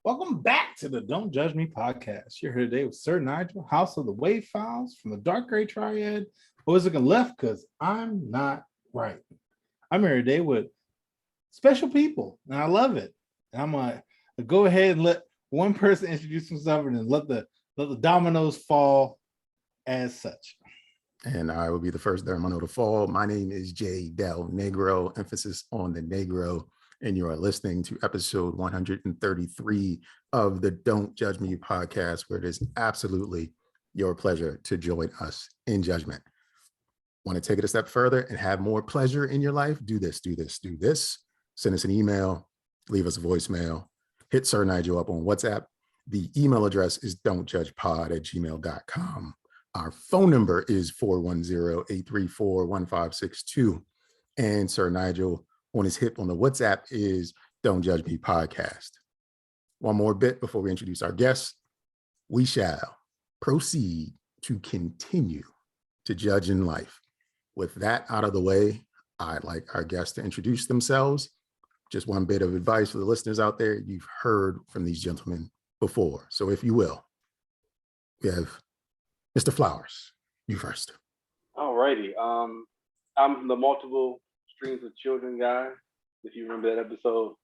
Welcome back to the Don't Judge Me Podcast. You're here today with Sir Nygel, House of the Wave Files from the Dark Gray Triad. Always looking left because I'm not right. I'm here today with special people, and I love it. And I'm going to go ahead and let one person introduce himself and then let the dominoes fall as such. And I will be the first domino to fall. My name is J. Del Negro, emphasis on the Negro. And you are listening to episode 133 of the Don't Judge Me Podcast, where it is absolutely your pleasure to join us in judgment. Want to take it a step further and have more pleasure in your life? Do this. Send us an email, leave us a voicemail, hit Sir Nygel up on WhatsApp. The email address is don'tjudgepod@gmail.com. Our phone number is 410-834-1562. And Sir Nygel on his hip on the WhatsApp is Don't Judge Me Podcast. One more bit before we introduce our guests. We shall proceed to continue to judge in life. With that out of the way, I'd like our guests to introduce themselves. Just one bit of advice for the listeners out there. You've heard from these gentlemen before. So if you will, we have Mr. Flowers. You first. All righty. I'm the multiple streams of children guy. If you remember that episode,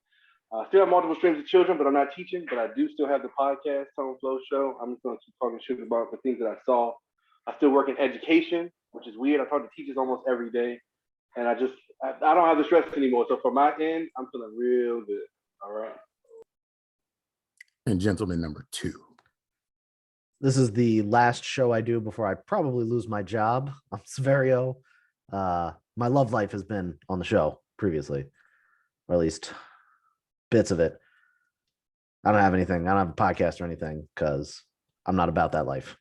I still have multiple streams of children, but I'm not teaching. But I do still have the podcast, Tone Flow Show. I'm just going to keep talking shit about the things that I saw. I still work in education, which is weird. I talk to teachers almost every day, and I don't have the stress anymore. So for my end, I'm feeling real good. All right. And gentleman number 2. This is the last show I do before I probably lose my job. I'm Saverio. My love life has been on the show previously, or at least bits of it. I don't have anything. I don't have a podcast or anything because I'm not about that life.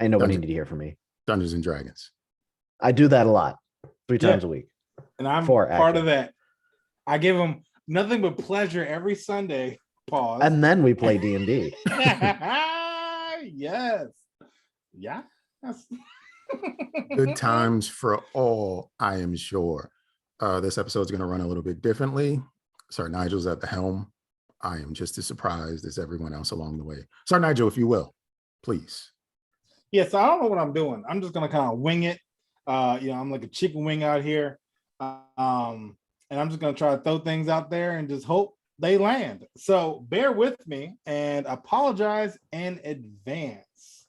Ain't nobody need to hear from me. Dungeons and Dragons. I do that a lot, 3 times a week. And I'm part of that. I give them nothing but pleasure every Sunday. Pause. And then we play D&D. Yes. Yeah. Good times for all, I am sure. This episode is going to run a little bit differently. Sir Nygel's at the helm. I am just as surprised as everyone else along the way. Sir Nygel, if you will, please. Yes, I don't know what I'm doing. I'm just going to kind of wing it. I'm like a chicken wing out here. And I'm just going to try to throw things out there and just hope they land. So bear with me and apologize in advance.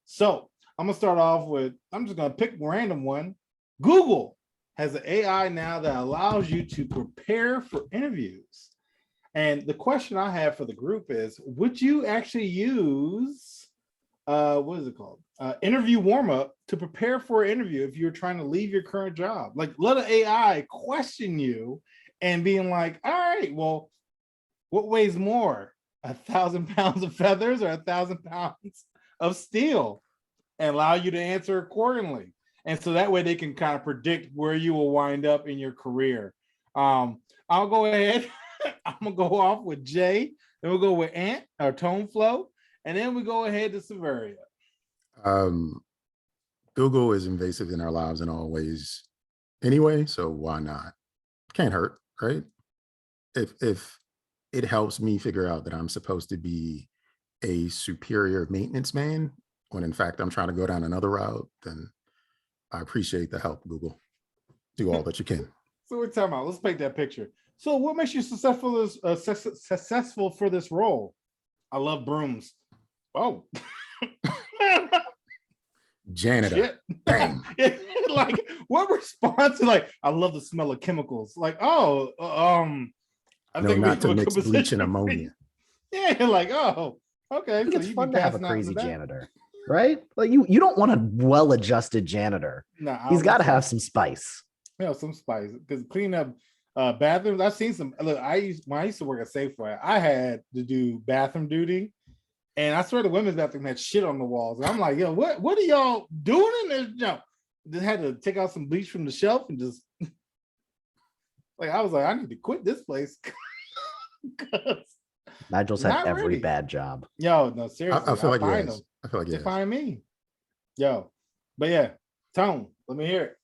So I'm going to start off with, I'm just going to pick a random one. Google has an AI now that allows you to prepare for interviews. And the question I have for the group is, would you actually use, what is it called? Interview warm-up to prepare for an interview if you're trying to leave your current job? Like, let an AI question you and being like, all right, well, what weighs more, 1,000 pounds of feathers or 1,000 pounds of steel? And allow you to answer accordingly. And so that way they can kind of predict where you will wind up in your career. I'll go ahead. I'm going to go off with Jay. Then we'll go with Ant, or Tone Flow. And then we go ahead to Saverio. Google is invasive in our lives in all ways anyway, so why not? Can't hurt, right? If it helps me figure out that I'm supposed to be a superior maintenance man, when in fact I'm trying to go down another route, then I appreciate the help, Google. Do all that you can. So we're talking about, let's paint that picture. So what makes you successful for this role? I love brooms. Oh. Janitor. Bang. Like, what response is like, I love the smell of chemicals. Like, I think not to mix bleach and ammonia. Yeah, like, oh, okay. I think it's fun to have a crazy janitor, right? Like you don't want a well-adjusted janitor. No, he's got to have some spice. Yeah, some spice, because cleaning up bathrooms. I've seen some. Look, when I used to work at Safeway, I had to do bathroom duty, and I swear the women's bathroom had shit on the walls. And I'm like, yo, what are y'all doing in there? Just had to take out some bleach from the shelf and just like, I was like, I need to quit this place. Nygel's had every bad job. Yo, no, seriously. I feel like they yes. find me. Yo, but yeah, Tone, let me hear it.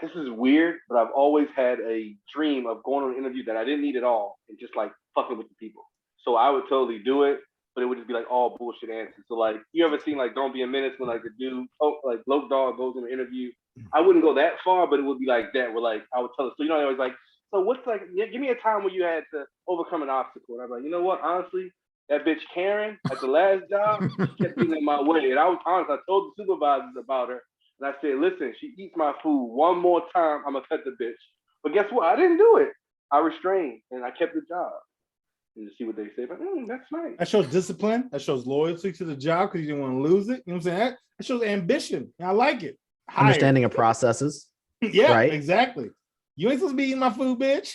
This is weird, but I've always had a dream of going on an interview that I didn't need at all and just like fucking with the people. So I would totally do it, but it would just be like all bullshit answers. So like, you ever seen like Don't Be a Menace when like the dude, like Loke Dog goes in an interview? I wouldn't go that far, but it would be like that, where like I would tell us. So I was like, so what's like? Give me a time where you had to overcome an obstacle. And I'm like, you know what? Honestly, that bitch Karen at the last job, she kept getting in my way. And I was honest. I told the supervisors about her, and I said, listen, she eats my food one more time, I'm gonna cut the bitch. But guess what? I didn't do it. I restrained and I kept the job. And to see what they say, but that's nice. That shows discipline. That shows loyalty to the job because you didn't want to lose it. You know what I'm saying? That shows ambition. I like it. Understanding of processes. Yeah, right? Exactly. You ain't supposed to be eating my food, bitch.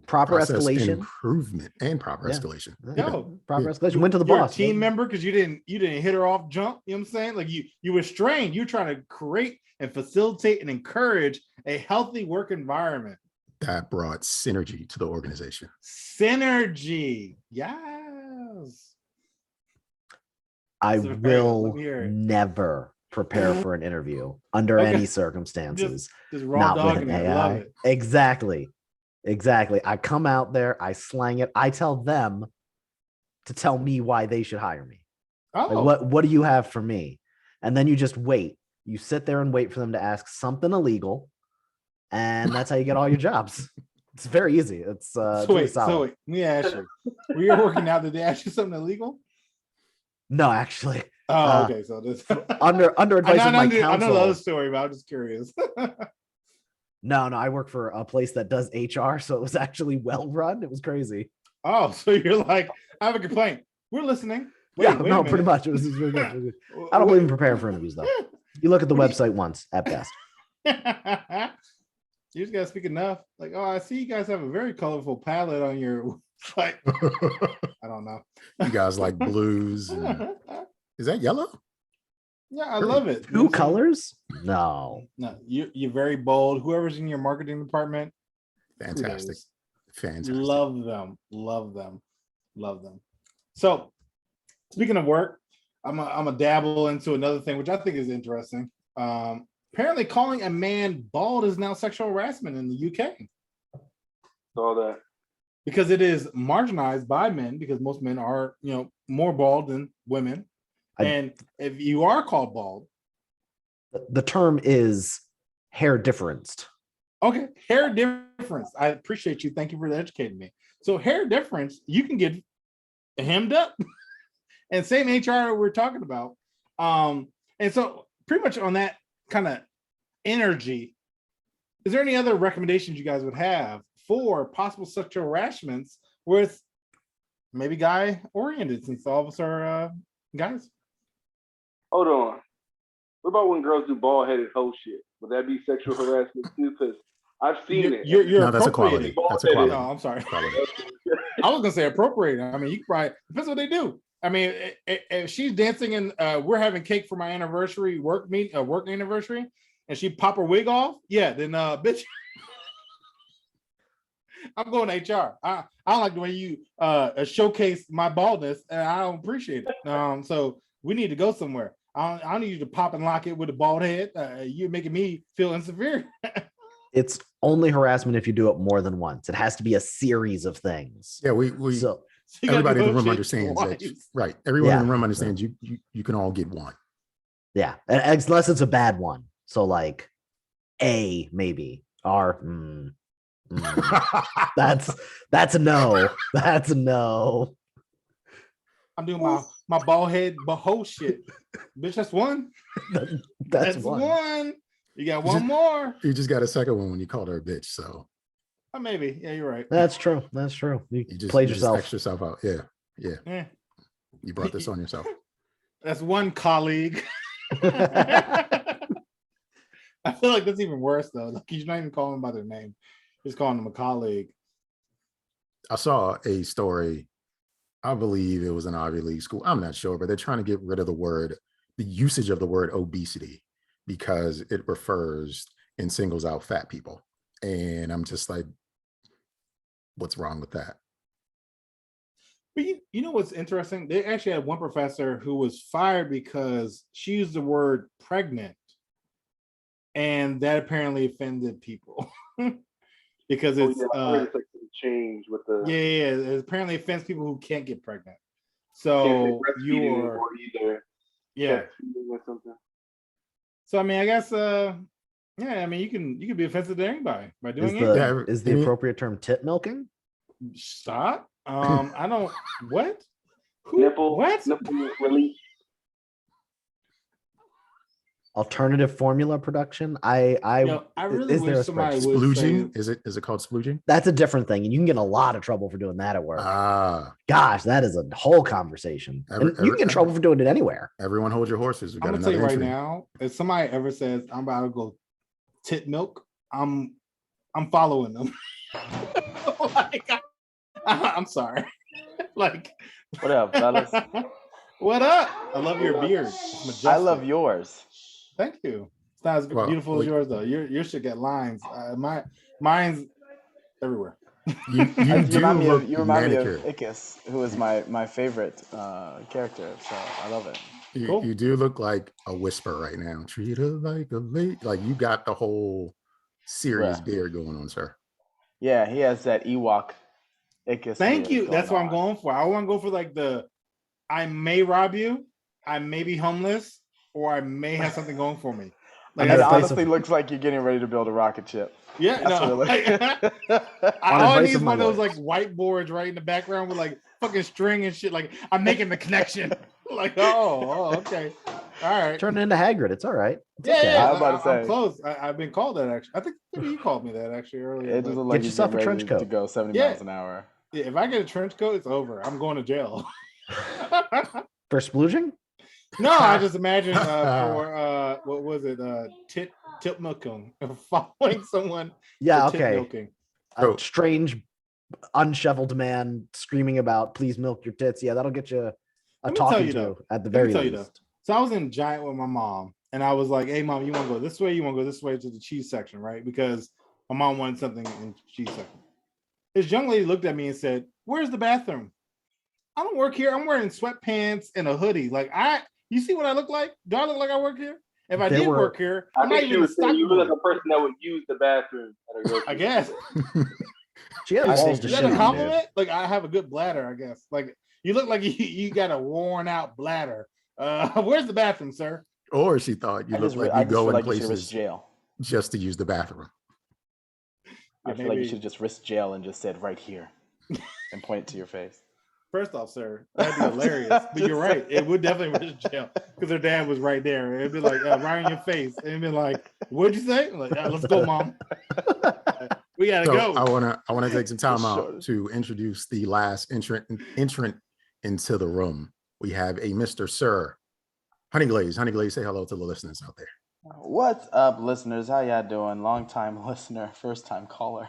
Proper Process escalation. Improvement and proper escalation. Yo, proper escalation. Went to the you're boss. a team member because you didn't hit her off jump. You know what I'm saying? Like you were strained. You're trying to create and facilitate and encourage a healthy work environment. That brought synergy to the organization. Synergy. Yes. I So, will let me hear it. never prepare for an interview under Okay. any circumstances. Just raw Not with dogging an it. I love AI. it. Exactly. I come out there, I slang it. I tell them to tell me why they should hire me. Oh, Like, what do you have for me? And then you just wait. You sit there and wait for them to ask something illegal, and that's how you get all your jobs. It's very easy. It's so really wait, solid. let me ask you. When you're working out, did they ask you something illegal? No, actually, Oh, okay. So this under advice of my I know the counsel. other story, but I'm just curious. No, I work for a place that does HR, so it was actually well run. It was crazy. Oh, so you're like, I have a complaint. We're listening. Yeah, Wait a no, pretty minute. much. It was really good. It was good. I don't believe in preparing for interviews, though. You look at the website once at best. You just gotta speak enough. Like, oh, I see you guys have a very colorful palette on your website. I don't know. You guys like blues. Is that yellow? Yeah, I love it. Two colors? No. No, you're very bold. Whoever's in your marketing department, Fantastic. kudos. Fantastic. Love them. So, speaking of work, I'm a dabble into another thing, which I think is interesting. Apparently, calling a man bald is now sexual harassment in the UK Saw that. because it is marginalized by men because most men are, more bald than women. And if you are called bald, the term is hair differenced. okay, hair difference. I appreciate you. Thank you for educating me. So hair difference, you can get hemmed up. And same HR we're talking about. And so pretty much on that kind of energy, is there any other recommendations you guys would have for possible sexual harassments with maybe guy oriented, since all of us are guys? Hold on. What about when girls do bald-headed hoe shit? Would that be sexual harassment too? Because I've seen it. You're No, that's appropriating. equality. That's equality. No, I'm sorry. Equality. I was gonna say appropriating. I mean, you can probably depends what they do. I mean, if she's dancing and we're having cake for my anniversary work anniversary, and she pop her wig off, yeah, then bitch, I'm going to HR. I don't like the way you showcase my baldness, and I don't appreciate it. So we need to go somewhere. I don't need you to pop and lock it with a bald head. You're making me feel insecure. It's only harassment if you do it more than once. It has to be a series of things. Yeah, So everybody in the room understands that. Right. Everyone in the room understands you can all get one. yeah, unless it's a bad one. So like A maybe R. That's a no. That's a no. I'm doing my bald head beho shit. Bitch, that's one. That's one. You got one more. You just got a second one when you called her a bitch. So Maybe. Yeah, you're right. That's true. You just played you just yourself. X yourself out. Yeah. You brought this on yourself. That's one colleague. I feel like that's even worse though. Like you're not even calling them by their name. You're just calling them a colleague. I saw a story. I believe it was an Ivy League school. I'm not sure, but they're trying to get rid of the usage of the word obesity because it refers and singles out fat people. And I'm just like, what's wrong with that? But you know what's interesting? They actually had one professor who was fired because she used the word pregnant. And that apparently offended people. Because it's change with the Yeah. It apparently offends people who can't get pregnant. can't So say breastfeeding you're or either yeah. chest feeding or something. So I mean, I guess yeah. I mean, you can be offensive to anybody by doing Is anything. the appropriate term tit milking? Stop. I don't. What? Who? Nipple What? relief. Alternative formula production. I really is there wish a somebody spreadsheet? would Splooging? say. Is it called splooging? That's a different thing, and you can get in a lot of trouble for doing that at work. Gosh, that is a whole conversation. And you can get in trouble for doing it anywhere. Everyone hold your horses. We got I'm gonna tell you another right entry. now. If somebody ever says I'm about to go tit milk, I'm following them. Like, I'm sorry. Like, What up, fellas? what up? I love your beard. It's majestic. I love yours. Thank you. It's not as beautiful as yours though. Your should get lines. Mine's everywhere. You do look you remind me of manicured. Ickis, who is my favorite character. So I love it. Cool. You do look like a whisper right now. Treat her like a lady. Like you got the whole serious beard going on, sir. Yeah, he has that Ewok Ickis. Thank you. That's what I'm on. going for. I want to go for like I may rob you, I may be homeless, or I may have something going for me. Like It honestly looks like you're getting ready to build a rocket ship. Yeah, That's no. what it looks like. All I need is one of those like whiteboards right in the background with like fucking string and shit. Like I'm making the connection. Like, oh, okay. All right. Turn it into Hagrid. It's all right. It's Yeah, okay. yeah. I was about to I'm say. close. I've been called that actually. I think maybe you called me that actually earlier. It but- doesn't look like Get you're yourself a getting trench ready coat. to go 70 Yeah. miles an hour. Yeah, if I get a trench coat, it's over. I'm going to jail. For splooging? No, I just imagine for what was it? Tip milking. Following someone. Yeah, for tip okay. milking. Oh. A strange, unshoveled man screaming about "Please milk your tits." Yeah, that'll get you a Let me tell talking you, to though. at the Let me very tell you, though. least. So I was in Giant with my mom, and I was like, "Hey, mom, you want to go this way? You want to go this way to the cheese section, right?" Because my mom wanted something in the cheese section. This young lady looked at me and said, "Where's the bathroom? I don't work here. I'm wearing sweatpants and a hoodie. Like you see what I look like? Do I look like I work here? If I There did were- work here, I I'm not think she even a was saying you look like stock a person that would use the bathroom at a grocery I guess. She had I balls think to Is shit that a on, dude. compliment? Like I have a good bladder, I guess. Like you look like you got a worn out bladder. Where's the bathroom, sir? Or she thought you I look just like I you just go feel in like you should risk places jail. just to use the bathroom. I Yeah, feel like you maybe- should just risk jail and just said right here and point to your face. First off, sir, that'd be hilarious. But you're right. It would definitely risk jail because her dad was right there. It'd be like right in your face. And it'd be like, what'd you say? I'm like, let's go, mom. We gotta So go. I wanna take some time out Sure. to introduce the last entrant into the room. We have a Mr. Sir Honey Glaze. Honey Glaze, say hello to the listeners out there. What's up, listeners? How y'all doing? Long time listener, first time caller.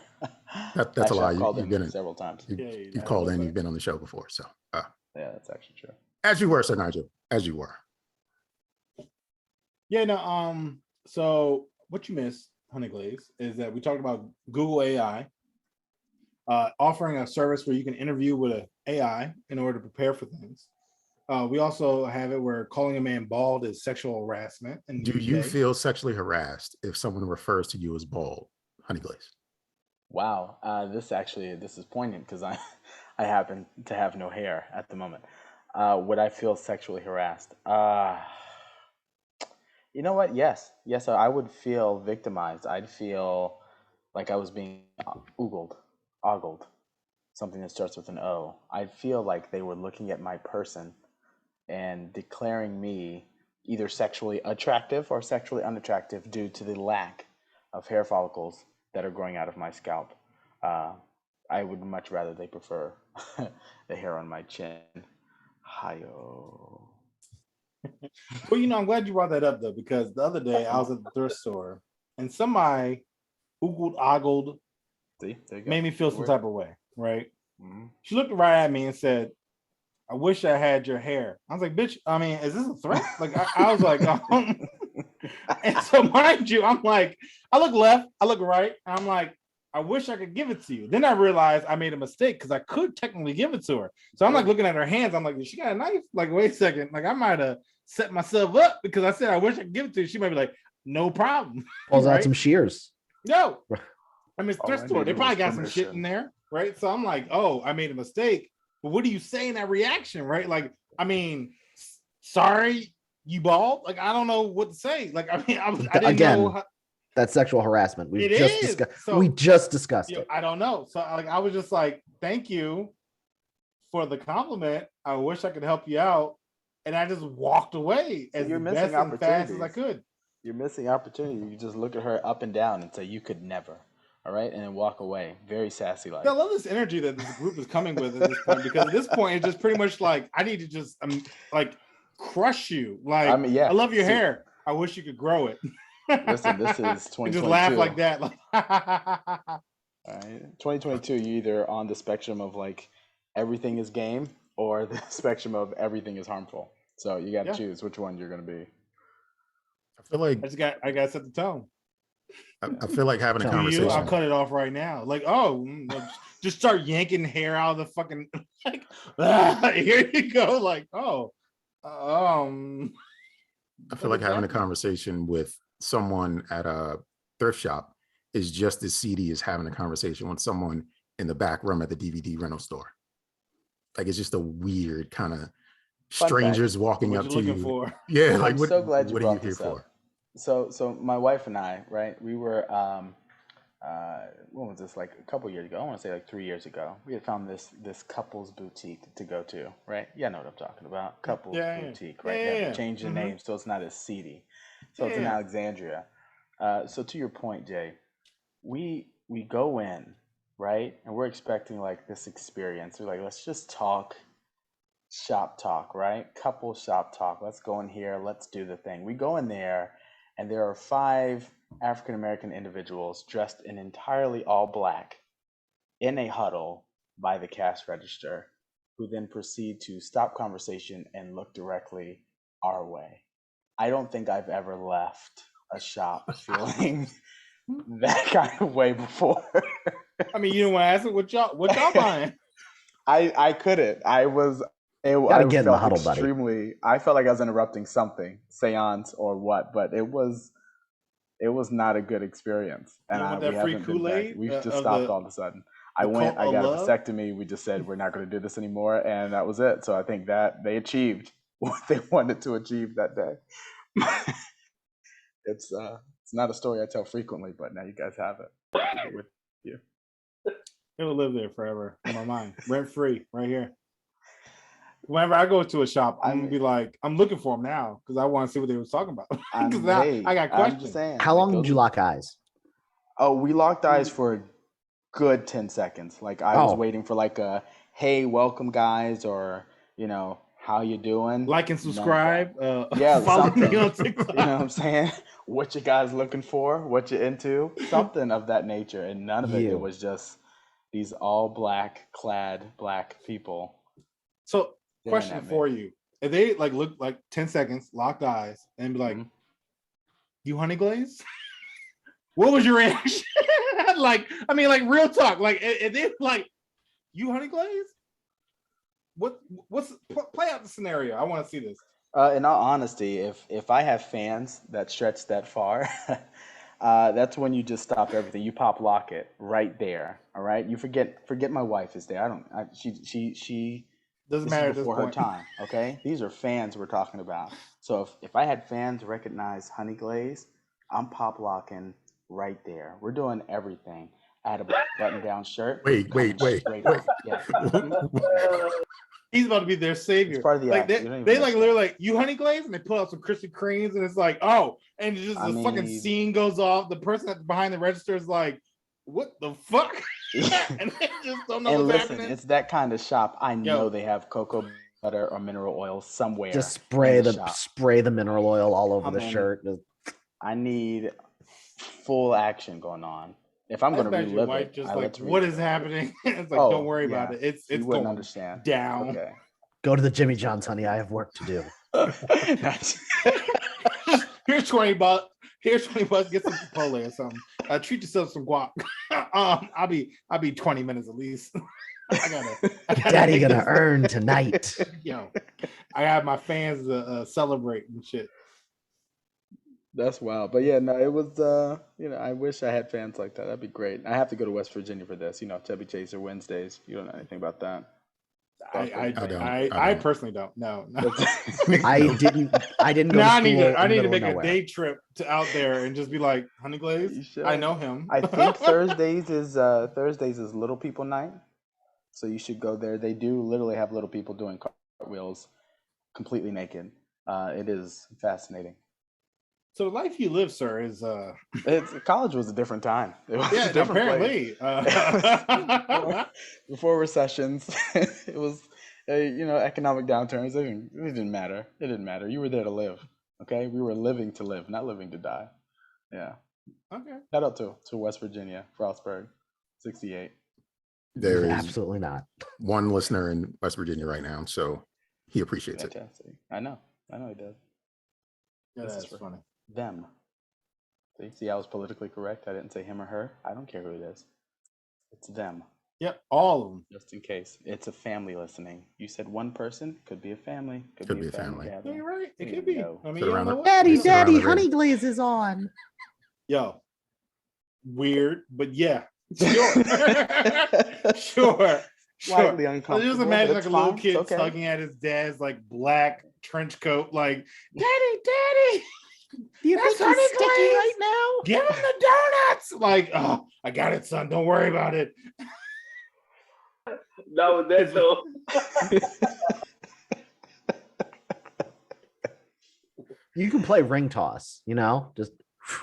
That's a Actually, lie. I've called You've in been in, several times. you've called in. You've been on the show before. So Yeah, that's actually true. as you were, Sir Nygel, as you were. Yeah, no, so what you missed, Honey Glaze, is that we talked about Google AI offering a service where you can interview with an AI in order to prepare for things. We also have it where calling a man bald is sexual harassment. In the Do you UK. feel sexually harassed if someone refers to you as bald, Honey Glaze? Wow, this is poignant because I happen to have no hair at the moment. Would I feel sexually harassed? You know what? Yes, I would feel victimized. I'd feel like I was being ogled, something that starts with an O. I'd feel like they were looking at my person and declaring me either sexually attractive or sexually unattractive due to the lack of hair follicles that are growing out of my scalp. I would much rather they prefer the hair on my chin. Hi-yo. Well, I'm glad you brought that up though, because the other day I was at the thrift store and somebody ogled, See, there you go. made me feel some Word. type of way, right? Mhm. She looked right at me and said, "I wish I had your hair." I was like, "Bitch, I mean, is this a threat?" Like, I was like, and so mind you, I'm like, I look left, I look right, and I'm like, I wish I could give it to you. Then I realized I made a mistake because I could technically give it to her. So I'm like looking at her hands. I'm like, she got a knife? Like, wait a second. Like, I might have set myself up because I said I wish I could give it to you. She might be like, no problem. Pulls out Right? some shears. No. I mean, it's All thrift I store. They needed probably was got some shit permission. in there. right? So I'm like, oh, I made a mistake. But what do you say in that reaction, right? Like, I mean, sorry, you bald. Like, I don't know what to say. Like, I mean, I didn't know. How, that's sexual harassment. It is. So, we just discussed it. I don't know. So, like, I was just like, thank you for the compliment. I wish I could help you out. And I just walked away as best and fast as I could. You're missing opportunity. You just look at her up and down and say, you could never. All right. And then walk away. Very sassy like. I love this energy that this group is coming with at this point, because at this point, it's just pretty much like, I need to just like crush you. Like, I mean, yeah. I love your hair. I wish you could grow it. Listen, this is 2022. Just laugh like that. Like, all right. 2022, you're either on the spectrum of like everything is game or the spectrum of everything is harmful. So you got to choose which one you're going to be. I feel like I got to set the tone. I feel like having a conversation. I'll cut it off right now. Like, just start yanking hair out of the fucking. Like, here you go. Like, I feel like having a conversation with someone at a thrift shop is just as seedy as having a conversation with someone in the back room at the DVD rental store. Like, it's just a weird kind of strangers walking up to you. For? Yeah, like, I'm so glad you what brought are you here this up. for? So my wife and I, right, we were when was this, like a couple years ago? I want to say like 3 years ago. We had found this couples boutique to go to, right? Yeah, know what I'm talking about. Couples boutique, right? Yeah. Change the name so it's not as seedy. So it's in Alexandria. So to your point, Jay, we go in, right, and we're expecting like this experience. We're like, let's just talk, shop talk, right? Couple shop talk. Let's go in here. Let's do the thing. We go in there, and there are 5 African-American individuals dressed in entirely all black in a huddle by the cash register, who then proceed to stop conversation and look directly our way. I don't think I've ever left a shop feeling that kind of way before. I mean, you don't want to ask it, what y'all buying? I couldn't. I was. I felt get in the huddle, extremely. Buddy. I felt like I was interrupting something, seance or what, but it was not a good experience. And we haven't been back. We've just stopped all of a sudden. I got a vasectomy. We just said we're not going to do this anymore, and that was it. So I think that they achieved what they wanted to achieve that day. It's not a story I tell frequently, but now you guys have it with you. It will live there forever in my mind, rent free, right here. Whenever I go to a shop, I'm gonna be like, I'm looking for them now because I want to see what they were talking about. Because I got questions. How long did you lock eyes? Oh, we locked eyes for a good 10 seconds. Like I was waiting for like a, hey, welcome guys, or how you doing? Like and subscribe. Follow me on TikTok. You know what I'm saying? What you guys looking for? What you into? Something of that nature. And none of it. It was just these all clad black people. So, question for you: if they like look like 10 seconds, locked eyes, and be like, "You Honey Glaze?" What was your reaction? Like real talk. Like, if they like, "You Honey Glaze?" What's play out the scenario? I want to see this. In all honesty, if I have fans that stretch that far, that's when you just stop everything. You pop lock it right there. All right. You forget my wife is there. She doesn't matter before her time. Okay. These are fans we're talking about. So if I had fans recognize Honey Glaze, I'm pop locking right there. We're doing everything. I had a button down shirt. Wait. Yeah. He's about to be their savior. It's part of the like they like literally like, "You Honey Glaze?" and they pull out some Krispy Kremes, and it's like, and just the fucking scene goes off. The person that's behind the register is like, "What the fuck?" And they just don't know what's happening. It's that kind of shop. I know they have cocoa butter or mineral oil somewhere. Just spray the mineral oil all over the shirt. I need full action going on. If I'm going to relive it, just like, what is happening? It's like, don't worry about it. It's going understand. Down. Okay. Go to the Jimmy John's, honey. I have work to do. Here's $20. Here's $20. Get some Ppl or something. Treat yourself some guac. I'll be 20 minutes at least. I gotta Daddy gonna earn tonight. Yo, I have my fans celebrate and shit. That's wild. But yeah, no, it was I wish I had fans like that. That'd be great. I have to go to West Virginia for this, Chubby Chaser Wednesdays. You don't know anything about that. I personally don't. No. I didn't go Now to I need school to in the middle make of a nowhere. day trip to out there and just be like, Honey Glaze. You should. I know him. I think Thursdays is Little People Night, so you should go there. They do literally have little people doing cartwheels, completely naked. It is fascinating. So the life you live, sir, is College was a different time. It was yeah, a different apparently. Before recessions, it was economic downturns. It didn't matter. It didn't matter. You were there to live. Okay, we were living to live, not living to die. Yeah. Okay. Shout out to West Virginia, Frostburg, 68. There is Absolutely not. one listener in West Virginia right now, so he appreciates it. Fantastic. I know he does. Yeah, This that's is for funny. them. See, I was politically correct. I didn't say him or her. I don't care who it is. It's them. Yep, all of them. Just in case. It's a family listening. You said one person, could be a family. Could be a family. Yeah, gathering. you're right. It You could be. know. I mean, Sit you around don't know the- what- Daddy, Sit around the Honey ring. Glaze is on. Yo, weird, but yeah, sure, sure. Slightly So uncomfortable. just but imagine it's like a little fine. kid It's okay. tugging at his dad's like black trench coat, like, Daddy, Do you That's think he's Honey sticky Glaze. right now? give him the donuts. Like, oh, I got it, son. Don't worry about it. Not with that though. You can play ring toss, just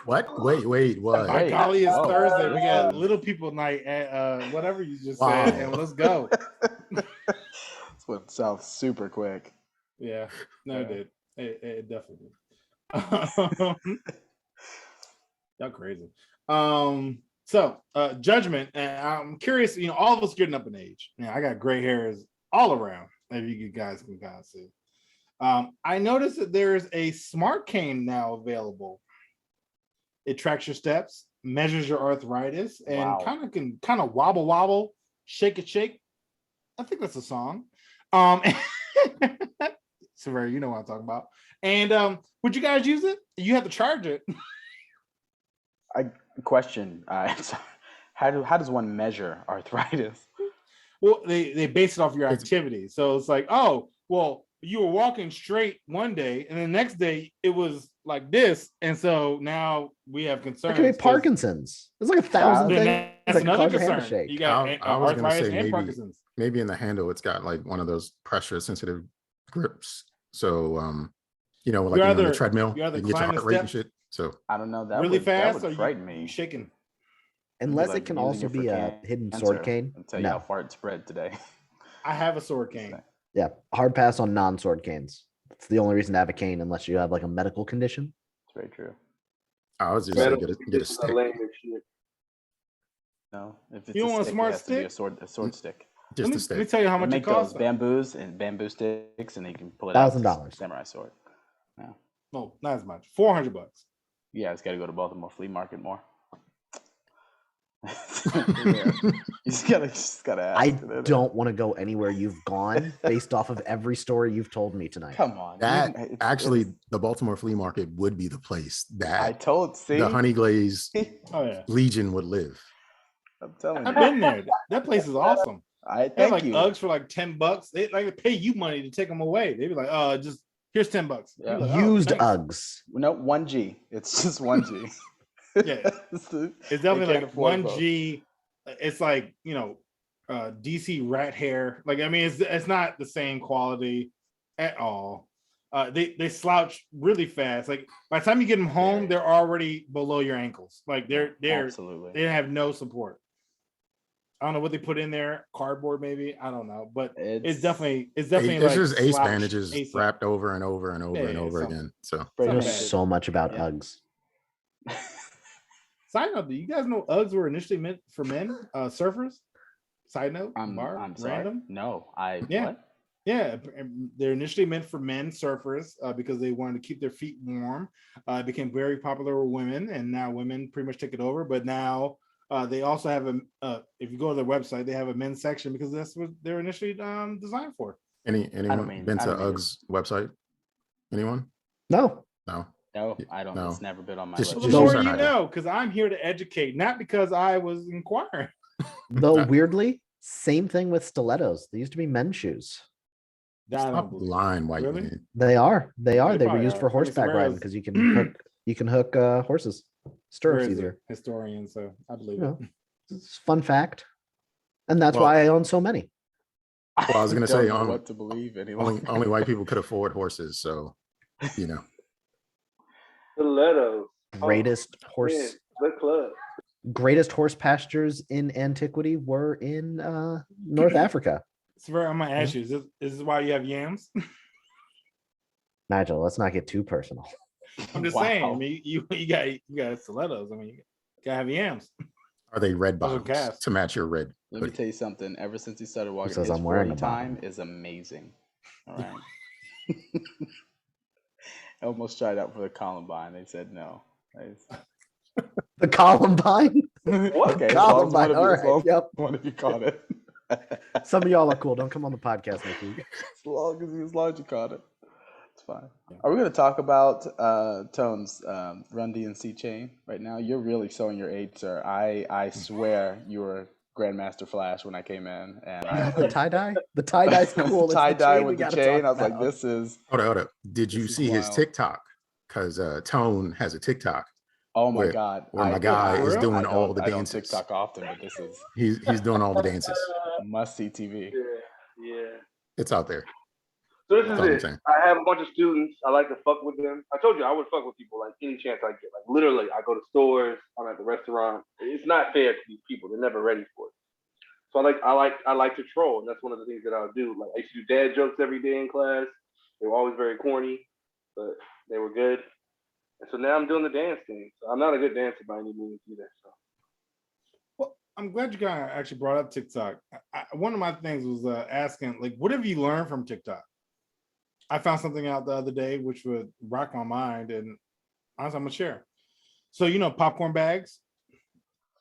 What? Wait, what? By Hey, golly, it's oh, Thursday. We got yeah. little people night at whatever you just Wow. said, and let's go. This went south super quick. Yeah, no, Yeah. it did. It definitely did. Y'all crazy. So Judgement, and I'm curious, all of us getting up in age. I got gray hairs all around, if you guys can kind of see. I noticed that there's a smart cane now available. It tracks your steps, measures your arthritis, and Wow. can wobble, shake it, shake. I think that's a song. Saverio, you know what I'm talking about. And would you guys use it? You have to charge it. Question. How does one measure arthritis? Well, they base it off your activity. So it's like, oh, well, you were walking straight one day, and the next day it was like this, and so now we have concerns. It could be Parkinson's. There's like 1,000 Then things that's that can another cause your hand to concern. shake. You got I was gonna arthritis say and Parkinson's. maybe in the handle it's got like one of those pressure sensitive grips. So like You're on the either- treadmill, you're either you can get your climbing heart rate and steps shit. So I don't know. That Really that fast, or would frighten you me. shaking? Unless Like it can using also it for be a hidden sword cane. I'll tell you how No. far it spread today. I have a sword cane. Yeah, hard pass on non-sword canes. It's the only reason to have a cane unless you have like a medical condition. It's very true. I was just saying get a stick. Lame as shit. No, if it's You don't a want a stick, smart it has to be stick? a sword stick. Just a Let me stick. tell you how They much it make those costs. bamboo sticks, and you can pull it out. It's a $1,000. Samurai sword. No, not as much. $400. Yeah, it's got to go to Baltimore Flea Market more. Yeah. You just gotta ask. I don't want to go anywhere you've gone based off of every story you've told me tonight. Come on. Actually, the Baltimore Flea Market would be the place I that told. See, the Honey Glaze Oh yeah, Legion would live. I'm telling I've you. been there. That place is awesome. I They have thank like you. Uggs for like $10. They like pay you money to take them away. They'd be like, just here's $10. Yeah. You're like, oh, Used thanks. Uggs. No, 1G. It's just 1G. Yeah. It's definitely can't like afford both. 1G. It's like DC rat hair. Like I mean, it's not the same quality at all. They slouch really fast. Like by the time you get them home, they're already below your ankles. Like they're Absolutely. they have no support. I don't know what they put in there, cardboard maybe. I don't know, but it's definitely It's like just ace slouch bandages ASAP. wrapped over and over and over Yeah, and over something. again. So I Pretty know Something much. bad. so much about Yeah. Uggs. Side note, do you guys know Uggs were initially meant for men, surfers? Side note, I'm sorry. random. No, Yeah. what? Yeah, they're initially meant for men surfers because they wanted to keep their feet warm. It became very popular with women, and now women pretty much take it over. But now they also have if you go to their website, they have a men's section because that's what they're initially designed for. anyone mean- been I to don't mean Uggs website? Anyone? No. No. No, I don't. No. It's never been on my Just- Well, list. the just more use you our Nygel. know, because I'm here to educate, not because I was inquiring. Though weirdly, same thing with stilettos. They used to be men's shoes. That I don't Stop believe. lying, white Really? man. They are. They They were probably used are. for I mean, horseback riding Saverio's- because you can hook horses stirrups Saverio is a easier. historian, so I believe You know, it. it's a fun fact, and that's Well- why I own so many. Well, I was gonna don't say, know what to believe any longer. Only white people could afford horses, so you know. Stilettos. Greatest Man, horse, good club. greatest horse pastures in antiquity were in North Africa. Saverio, I'm gonna ask you: is this why you have yams? Nigel, let's not get too personal. I'm just saying. I mean, you got stilettos. I mean, you gotta have yams. Are they red Those are bottoms calves. to match your red Let me hoodie? tell you something. Ever since he started walking, says his I'm wearing 40 a bottom? time is amazing. All right. I almost tried out for the Columbine. They said no. The Columbine. Okay, Columbine. All right. Yep. one of you caught it. Some of y'all are cool. Don't come on the podcast next week. as long as you caught it, it's fine. Are we going to talk about Tone's Run DNC chain right now? You're really showing your age, sir. I swear you were Grandmaster Flash when I came in, and The tie dye. The tie dye's cool. It's the tie dye chain we with the gotta chain. talk I was like, about. this is. Hold up. Did you This is see his wild. TikTok? Because Tone has a TikTok Oh my where- God! where my guy is doing I all don't- the I don't dances. TikTok often, but this is He's doing all the dances. must see TV. Yeah. It's out there. So this That's is all I'm it. saying. I have a bunch of students. I like to fuck with them. I told you I would fuck with people like any chance I get. Like literally, I go to stores. I'm at the restaurant. It's not fair to these people. They're never ready for it. So I like to troll, and that's one of the things that I'll do. Like I used to do dad jokes every day in class. They were always very corny, but they were good. And so now I'm doing the dance thing. So I'm not a good dancer by any means either. So Well, I'm glad you guys actually brought up TikTok. One of my things was asking, like, what have you learned from TikTok? I found something out the other day which would rock my mind, and honestly, I'm gonna share. So popcorn bags.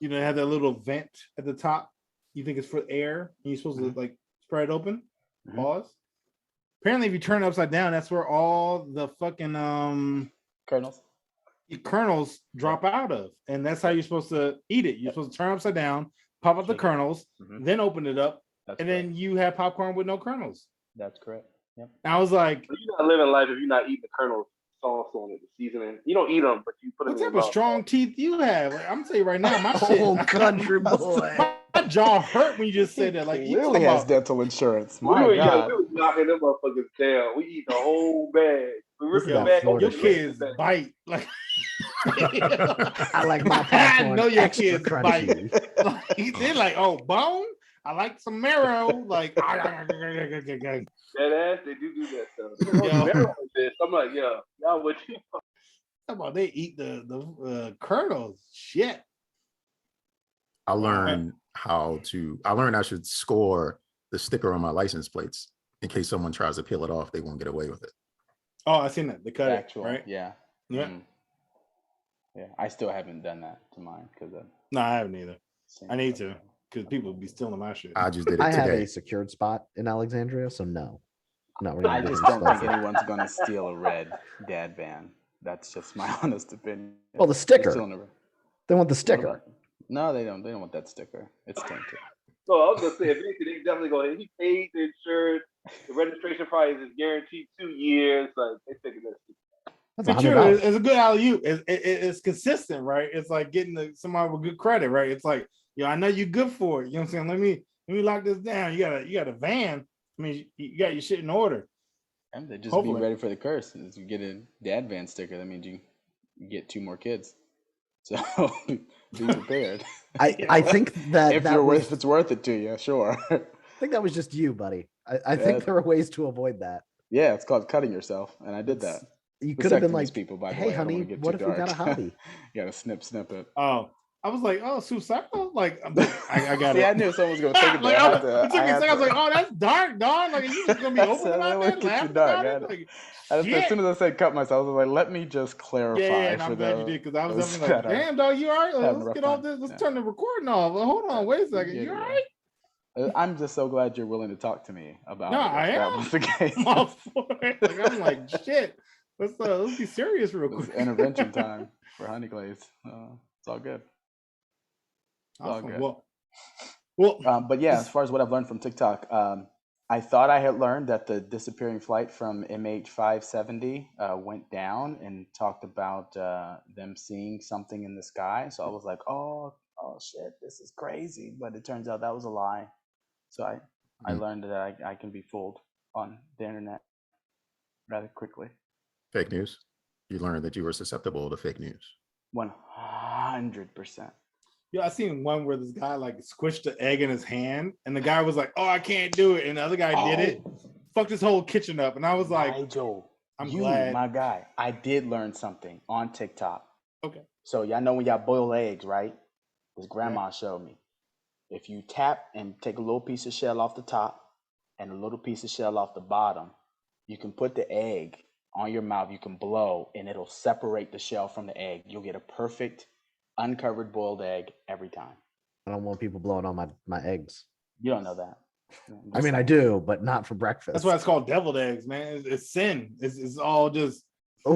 They have that little vent at the top. You think it's for air, and you're supposed to like spread it open. Mhm. Pause. Apparently, if you turn it upside down, that's where all the fucking Colonels. kernels drop out of, and that's how you're supposed to eat it. You're supposed to turn it upside down, pop out the Shake it. kernels, Mhm. then open it up, That's and correct. then you have popcorn with no kernels. That's correct. Yep. And I was like, you're not living life if you're not eating the kernel sauce on it, the seasoning. You don't eat them, but you put them what in your type of mouth. strong teeth you have? Like, I'm telling you right now, my shit, Oh, country boy. my jaw hurt when you just said that. Like, you Clearly talking has about, dental insurance. We My were God. knocking them motherfuckers down. We eat the whole bag. We rip This is the that bag Florida open. your shit. kids bite. Like, I like my I popcorn know your extra kids bite. crunchy. Like, they're like, oh, bone. I like some marrow. Like, That ass, they do that stuff. Yo. I'm like, yo, y'all what you about they eat the kernels. Shit. I learned I should score the sticker on my license plates in case someone tries to peel it off. They won't get away with it. Oh, I seen that. They cut Actual, it, right? yeah. Yeah. Mm. Yeah, I still haven't done that to mine because No, I haven't either. I need to, because people be stealing my shit. I just did it I have today. a secured spot in Alexandria, so no. We're not I getting just don't think stolen. anyone's gonna steal a red dad van. That's just my honest opinion. Well, the They're sticker. stealing a red- They want the What sticker. about- No, they don't. They don't want that sticker. It's tainted. So I was gonna say, if anything, they definitely go ahead. He paid the insurance. The registration price is guaranteed 2 years. Like they taking that. That's It's true. $100. It's a good alley-oop. It's consistent, right? It's like getting somebody with good credit, right? It's like, I know you're good for it. You know what I'm saying? Let me lock this down. You got a van. I mean, you got your shit in order. And they just Hopefully. be ready for the curse. If you get a dad van sticker, that means you get 2 more kids. So be prepared. I think that if was, it's worth it to you, sure. I think that was just you, buddy. I think Yeah. there are ways to avoid that. Yeah, it's called cutting yourself, and I did that. You could have been Vasectomies, like, people, by the hey, way. I don't honey, wanna get what too if we got a dark. hobby? You gotta snip it. Oh, I was like, oh, suicidal? Like, I got See, it. I knew someone was gonna take it Like, there. it took me a second. I was like, oh, that's dark, dog. Like, you just gonna be open I about went that, too laughing dark. about it? Like, As shit. soon as I said cut myself, I was like, let me just clarify. Yeah, and for I'm glad you did, because I was definitely like, that are damn, dog, you all right? having a Let's rough get off time. this. Let's Yeah. turn the recording off. Well, hold on, wait a second. You all right? I'm just so glad you're willing to talk to me about No, it. I That am. was the case. I'm all for it. Like, I'm like, shit. let's be serious real It was quick. intervention time for Honey Glaze. It's all good. It's all Awesome. good. Well, But yeah, as far as what I've learned from TikTok, I thought I had learned that the disappearing flight from MH570 went down and talked about them seeing something in the sky. So I was like, oh shit, this is crazy. But it turns out that was a lie. So I learned that I can be fooled on the internet rather quickly. Fake news. You learned that you were susceptible to fake news. 100%. I seen one where this guy like squished the egg in his hand, and the guy was like, "Oh, I can't do it," and the other guy did it, fucked his whole kitchen up, and I was like, Nygel, "I'm glad." my guy. I did learn something on TikTok. Okay. So y'all know when y'all boil eggs, right? His grandma showed me. If you tap and take a little piece of shell off the top and a little piece of shell off the bottom, you can put the egg on your mouth. You can blow, and it'll separate the shell from the egg. You'll get a perfect uncovered boiled egg every time. I don't want people blowing on my eggs. You don't know that. I mean, I do, but not for breakfast. That's why it's called deviled eggs, man. It's sin. It's all just. Oh,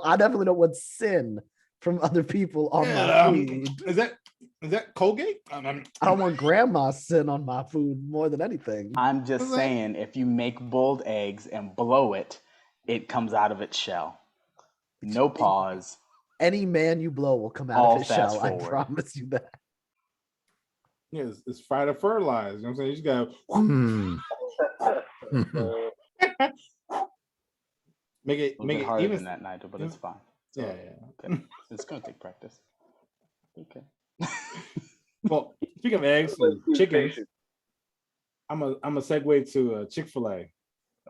I definitely don't want sin from other people on my feed. Is that Colgate? I don't want grandma's sin on my food more than anything. I'm just saying, if you make boiled eggs and blow it, it comes out of its shell. No pause. Any man you blow will come out All of his shell. fast-forward. I promise you that. Yeah, it's fried or fertilized. You know what I'm saying? You just gotta make it harder even than that, Nigel, but it's fine. Yeah. Okay. It's gonna take practice. Okay. Well, speaking of eggs and chickens, I'm a segue to Chick-fil-A.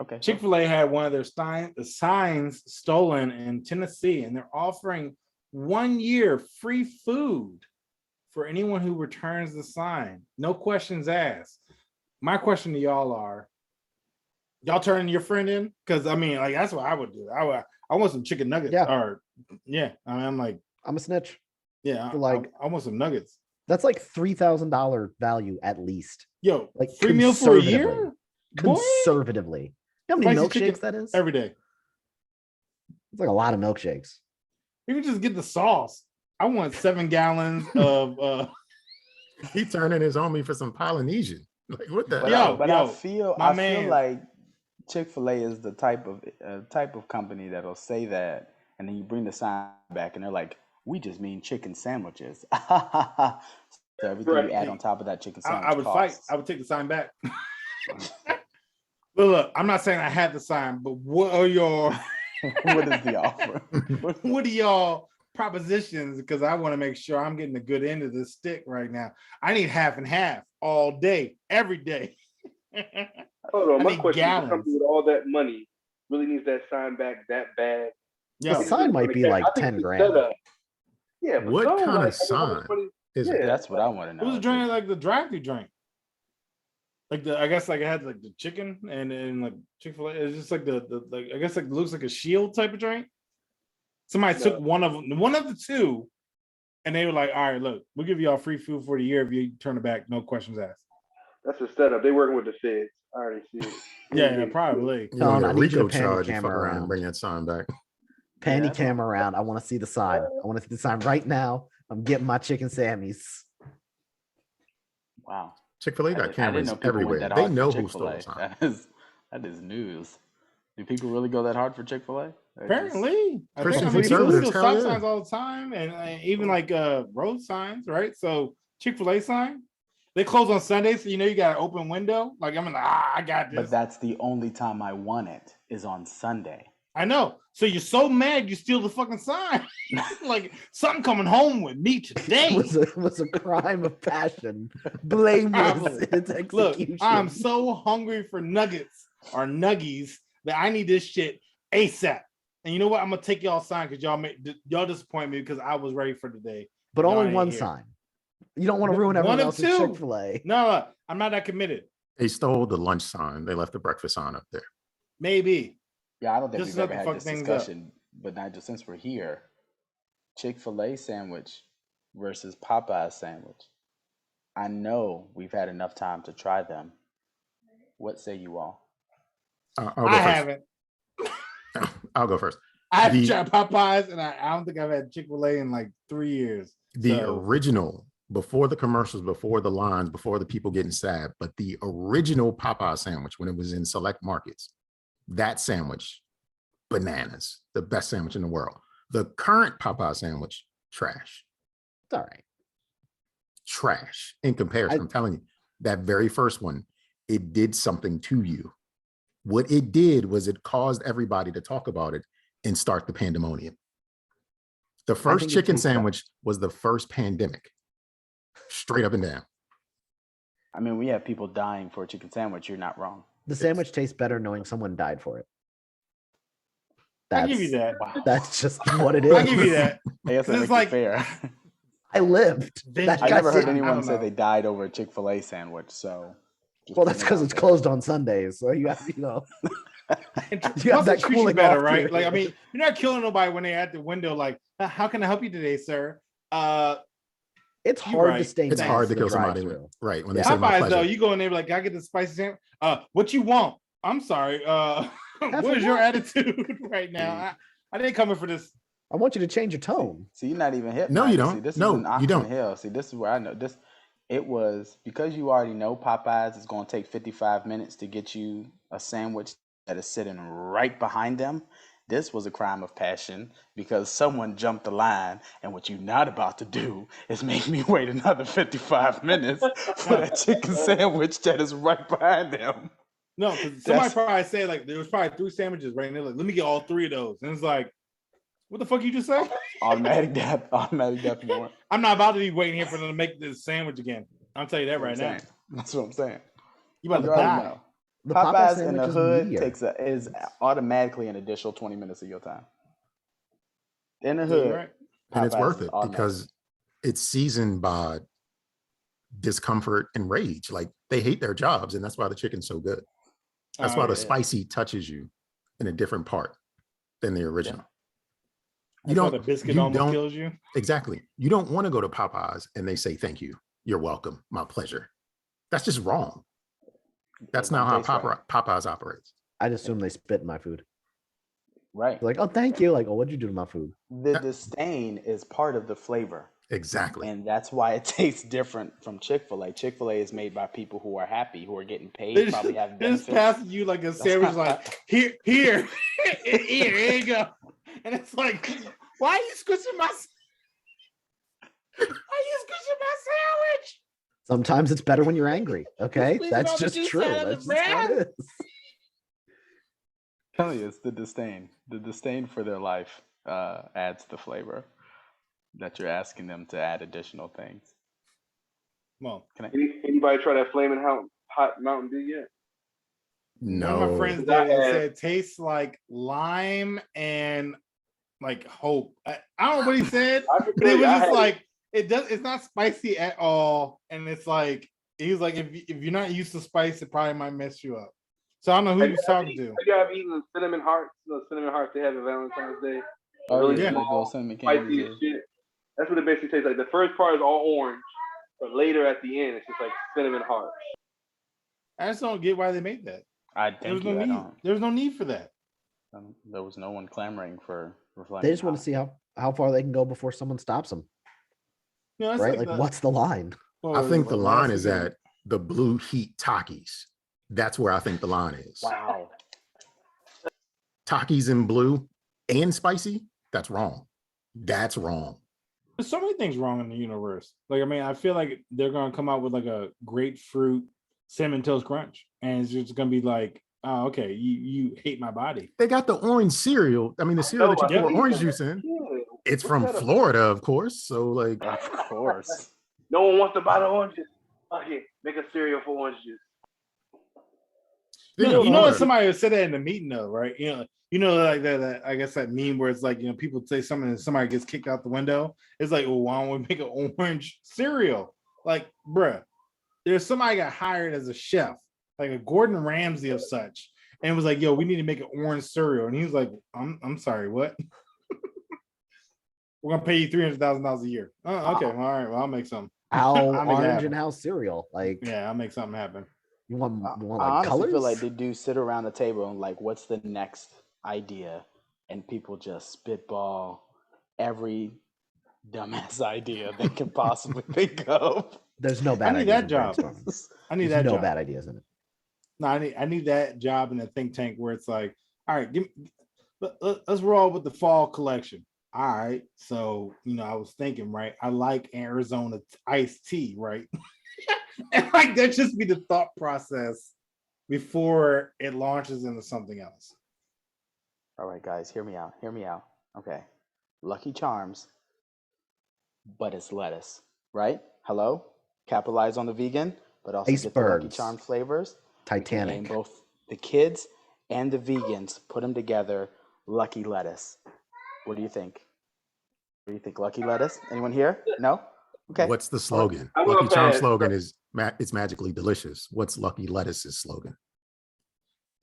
Okay. Chick-fil-A had one of their signs stolen in Tennessee, and they're offering 1 year free food for anyone who returns the sign. No questions asked. My question to y'all are, y'all turning your friend in? Because I mean, like that's what I would do. I want some chicken nuggets. Yeah. I mean, I'm like, I'm a snitch. yeah, Like I want some nuggets. That's like $3,000 value at least. Yo, like free meal for a year? Conservatively. You know how many milkshakes that is? Every day. It's like a lot of milkshakes. You can just get the sauce. I want 7 gallons of He turning his on me for some Polynesian. Like what the hell? I feel like Chick-fil-A is the type of company that'll say that, and then you bring the sign back and they're like, we just mean chicken sandwiches. So everything you add on top of that chicken sandwich I would costs. fight. I would take the sign back. But look, I'm not saying I had the sign, but what are your what is the offer? What are y'all propositions? Because I want to make sure I'm getting the good end of this stick right now. I need half and half all day, every day. Hold on, my question is, the company with all that money really needs that sign back that bad? The sign might be like 10 grand. Yeah, but what kind like, of sign is it? That's what I want to know. It was a drink like the drive-thru drink. Like I guess like it had like the chicken and like Chick-fil-A. It's just like the I guess like looks like a shield type of drink. Somebody took one of the two, and they were like, "All right, look, we'll give you all free food for the year if you turn it back, no questions asked." That's a setup. They working with the feds. I already see it. Yeah, probably. I need you to pan the charge. camera Fuck around around. and bring that sign back. Pan the camera around. I want to see the sign. I want to see the sign right now. I'm getting my chicken Sammys. Wow. Chick-fil-A got cameras everywhere. They know who stole the sign. That is news. Do people really go that hard for Chick-fil-A? Apparently, Christian people conservatives, steal stop signs all the time, and even like road signs, right? So Chick-fil-A sign, they close on Sundays, so you know you got an open window. Like I'm like, I got this. But that's the only time I want it is on Sunday. I know. So you're so mad you steal the fucking sign. Like something coming home with me today. It was a crime of passion. Blameless in its execution. Look, I'm so hungry for nuggets or nuggies that I need this shit ASAP. And you know what? I'm gonna take y'all sign because y'all disappoint me because I was ready for today. But only one sign. You don't want to ruin everyone else's Chick-fil-A. No, I'm not that committed. They stole the lunch sign. They left the breakfast sign up there. Maybe. Yeah, I don't think Just we've ever enough to had fuck this things discussion. But Nigel, since we're here, Chick-fil-A sandwich versus Popeye sandwich. I know we've had enough time to try them. What say you all? I haven't. I'll go first. I've tried Popeyes, and I don't think I've had Chick-fil-A in like 3 years. The original, before the commercials, before the lines, before the people getting stabbed, but the original Popeye sandwich when it was in select markets, that sandwich, bananas, the best sandwich in the world. The current Popeye sandwich, trash. It's all right. Trash in comparison. I'm telling you, that very first one, it did something to you. What it did was it caused everybody to talk about it and start the pandemonium. The first chicken sandwich was the first pandemic, straight up and down. I mean, we have people dying for a chicken sandwich. You're not wrong. The sandwich tastes better knowing someone died for it. I'll give you that. Wow. That's just what it is. I'll give you that. I guess that makes it fair. I lived. I never heard anyone say they died over a Chick-fil-A sandwich. So, well, that's because it's closed on Sundays. So you have, you know, you have that cooling better, right? Period. Like, I mean, you're not killing nobody when they're at the window. Like, how can I help you today, sir? It's hard to stay. It's hard to kill somebody, right? When they say my pleasure. Though, you go in there like, "Can I get the spicy sandwich?" What you want? I'm sorry. What is your attitude right now? I didn't come in for this. I want you to change your tone. See, you're not even hip. No, you don't. See, this no, is an you don't. Hill. See, this is where I know this. It was because you already know Popeyes is going to take 55 minutes to get you a sandwich that is sitting right behind them. This was a crime of passion because someone jumped the line, and what you're not about to do is make me wait another 55 minutes for that chicken sandwich that is right behind them. No, because somebody probably said like there was probably 3 sandwiches right now. Like, let me get all 3 of those, and it's like, what the fuck you just say? Automatic death warrant. I'm not about to be waiting here for them to make this sandwich again. I'll tell you that right now. That's what I'm saying. You about to die. The Popeyes in the hood is automatically an additional 20 minutes of your time. In the hood. Right. And it's worth it because it's seasoned by discomfort and rage. Like they hate their jobs, and that's why the chicken's so good. That's why the spicy touches you in a different part than the original. You don't. The biscuit almost kills you. Exactly. You don't want to go to Popeyes and they say thank you. You're welcome. My pleasure. That's just wrong. That's not how Popeyes operates. I'd assume they spit in my food. Right. Like, oh, thank you. Like, oh, what'd you do to my food? The disdain is part of the flavor. Exactly. And that's why it tastes different from Chick-fil-A. Chick-fil-A is made by people who are happy, who are getting paid, probably have benefits. Just passing you like a sandwich, like, here you go. And it's like, why are you squishing my sandwich? Sometimes it's better when you're angry. Okay, that's just true. That's just what it is. Tell you, it's the disdain. The disdain for their life adds the flavor that you're asking them to add additional things. Well, anybody try that flaming hot Mountain Dew yet? No. One of my friends said it tastes like lime and like hope. I don't know what he said, but it was just like it's not spicy at all, and it's like he was like if you're not used to spice, it probably might mess you up. So I don't know who he's talking to. You have eaten cinnamon hearts. The cinnamon hearts they have at Valentine's Day. Oh really yeah, small, cinnamon spicy as shit. That's what it basically tastes like. The first part is all orange, but later at the end, it's just like cinnamon hearts. I just don't get why they made that. There was no need for that. There was no one clamoring for reflection. They just want to see how far they can go before someone stops them. Yeah, right? Like what's the line? I think the line is at the Blue Heat Takis. That's where I think the line is. Wow. Takis in blue and spicy? That's wrong. That's wrong. There's so many things wrong in the universe. Like, I mean, I feel like they're going to come out with like a grapefruit Cinnamon Toast Crunch. And it's just going to be like, oh, okay, you hate my body. They got the orange cereal. I mean, the cereal that you pour orange juice in. It's from Florida, of course. So, like, of course. No one wants to buy the oranges. Okay, make a cereal for orange juice. You know what somebody said that in the meeting though, right? You know, like that. I guess that meme where it's like, people say something and somebody gets kicked out the window. It's like, well, why don't we make an orange cereal? Like, bruh, there's somebody got hired as a chef, like a Gordon Ramsay of such, and was like, yo, we need to make an orange cereal. And he was like, I'm sorry, what? We're gonna pay you $300,000 a year. Oh, okay, all right, well, I'll make some. Orange and how cereal? Like, yeah, I'll make something happen. You want I like honestly colors? feel like they do sit around the table and like, what's the next idea? and people just spitball every dumbass idea they can possibly think of. There's no bad need ideas that in job. brainstorming. I need There's that no job. bad ideas in it. No, I need that job in a think tank where it's like, all right, let's roll with the fall collection. All right, so I was thinking, right? I like Arizona iced tea, right? And like that just be the thought process before it launches into something else. All right, guys, hear me out. Okay, Lucky Charms, but it's lettuce, right? Hello, capitalize on the vegan, but also get the Lucky Icebergs. Charm flavors. You can name Titanic. both the kids and the vegans. Put them together. Lucky lettuce. What do you think? What do you think? Lucky lettuce? Anyone here? No? Okay. What's the slogan? I'm Lucky gonna Charm pass. slogan is it's magically delicious. What's Lucky Lettuce's slogan?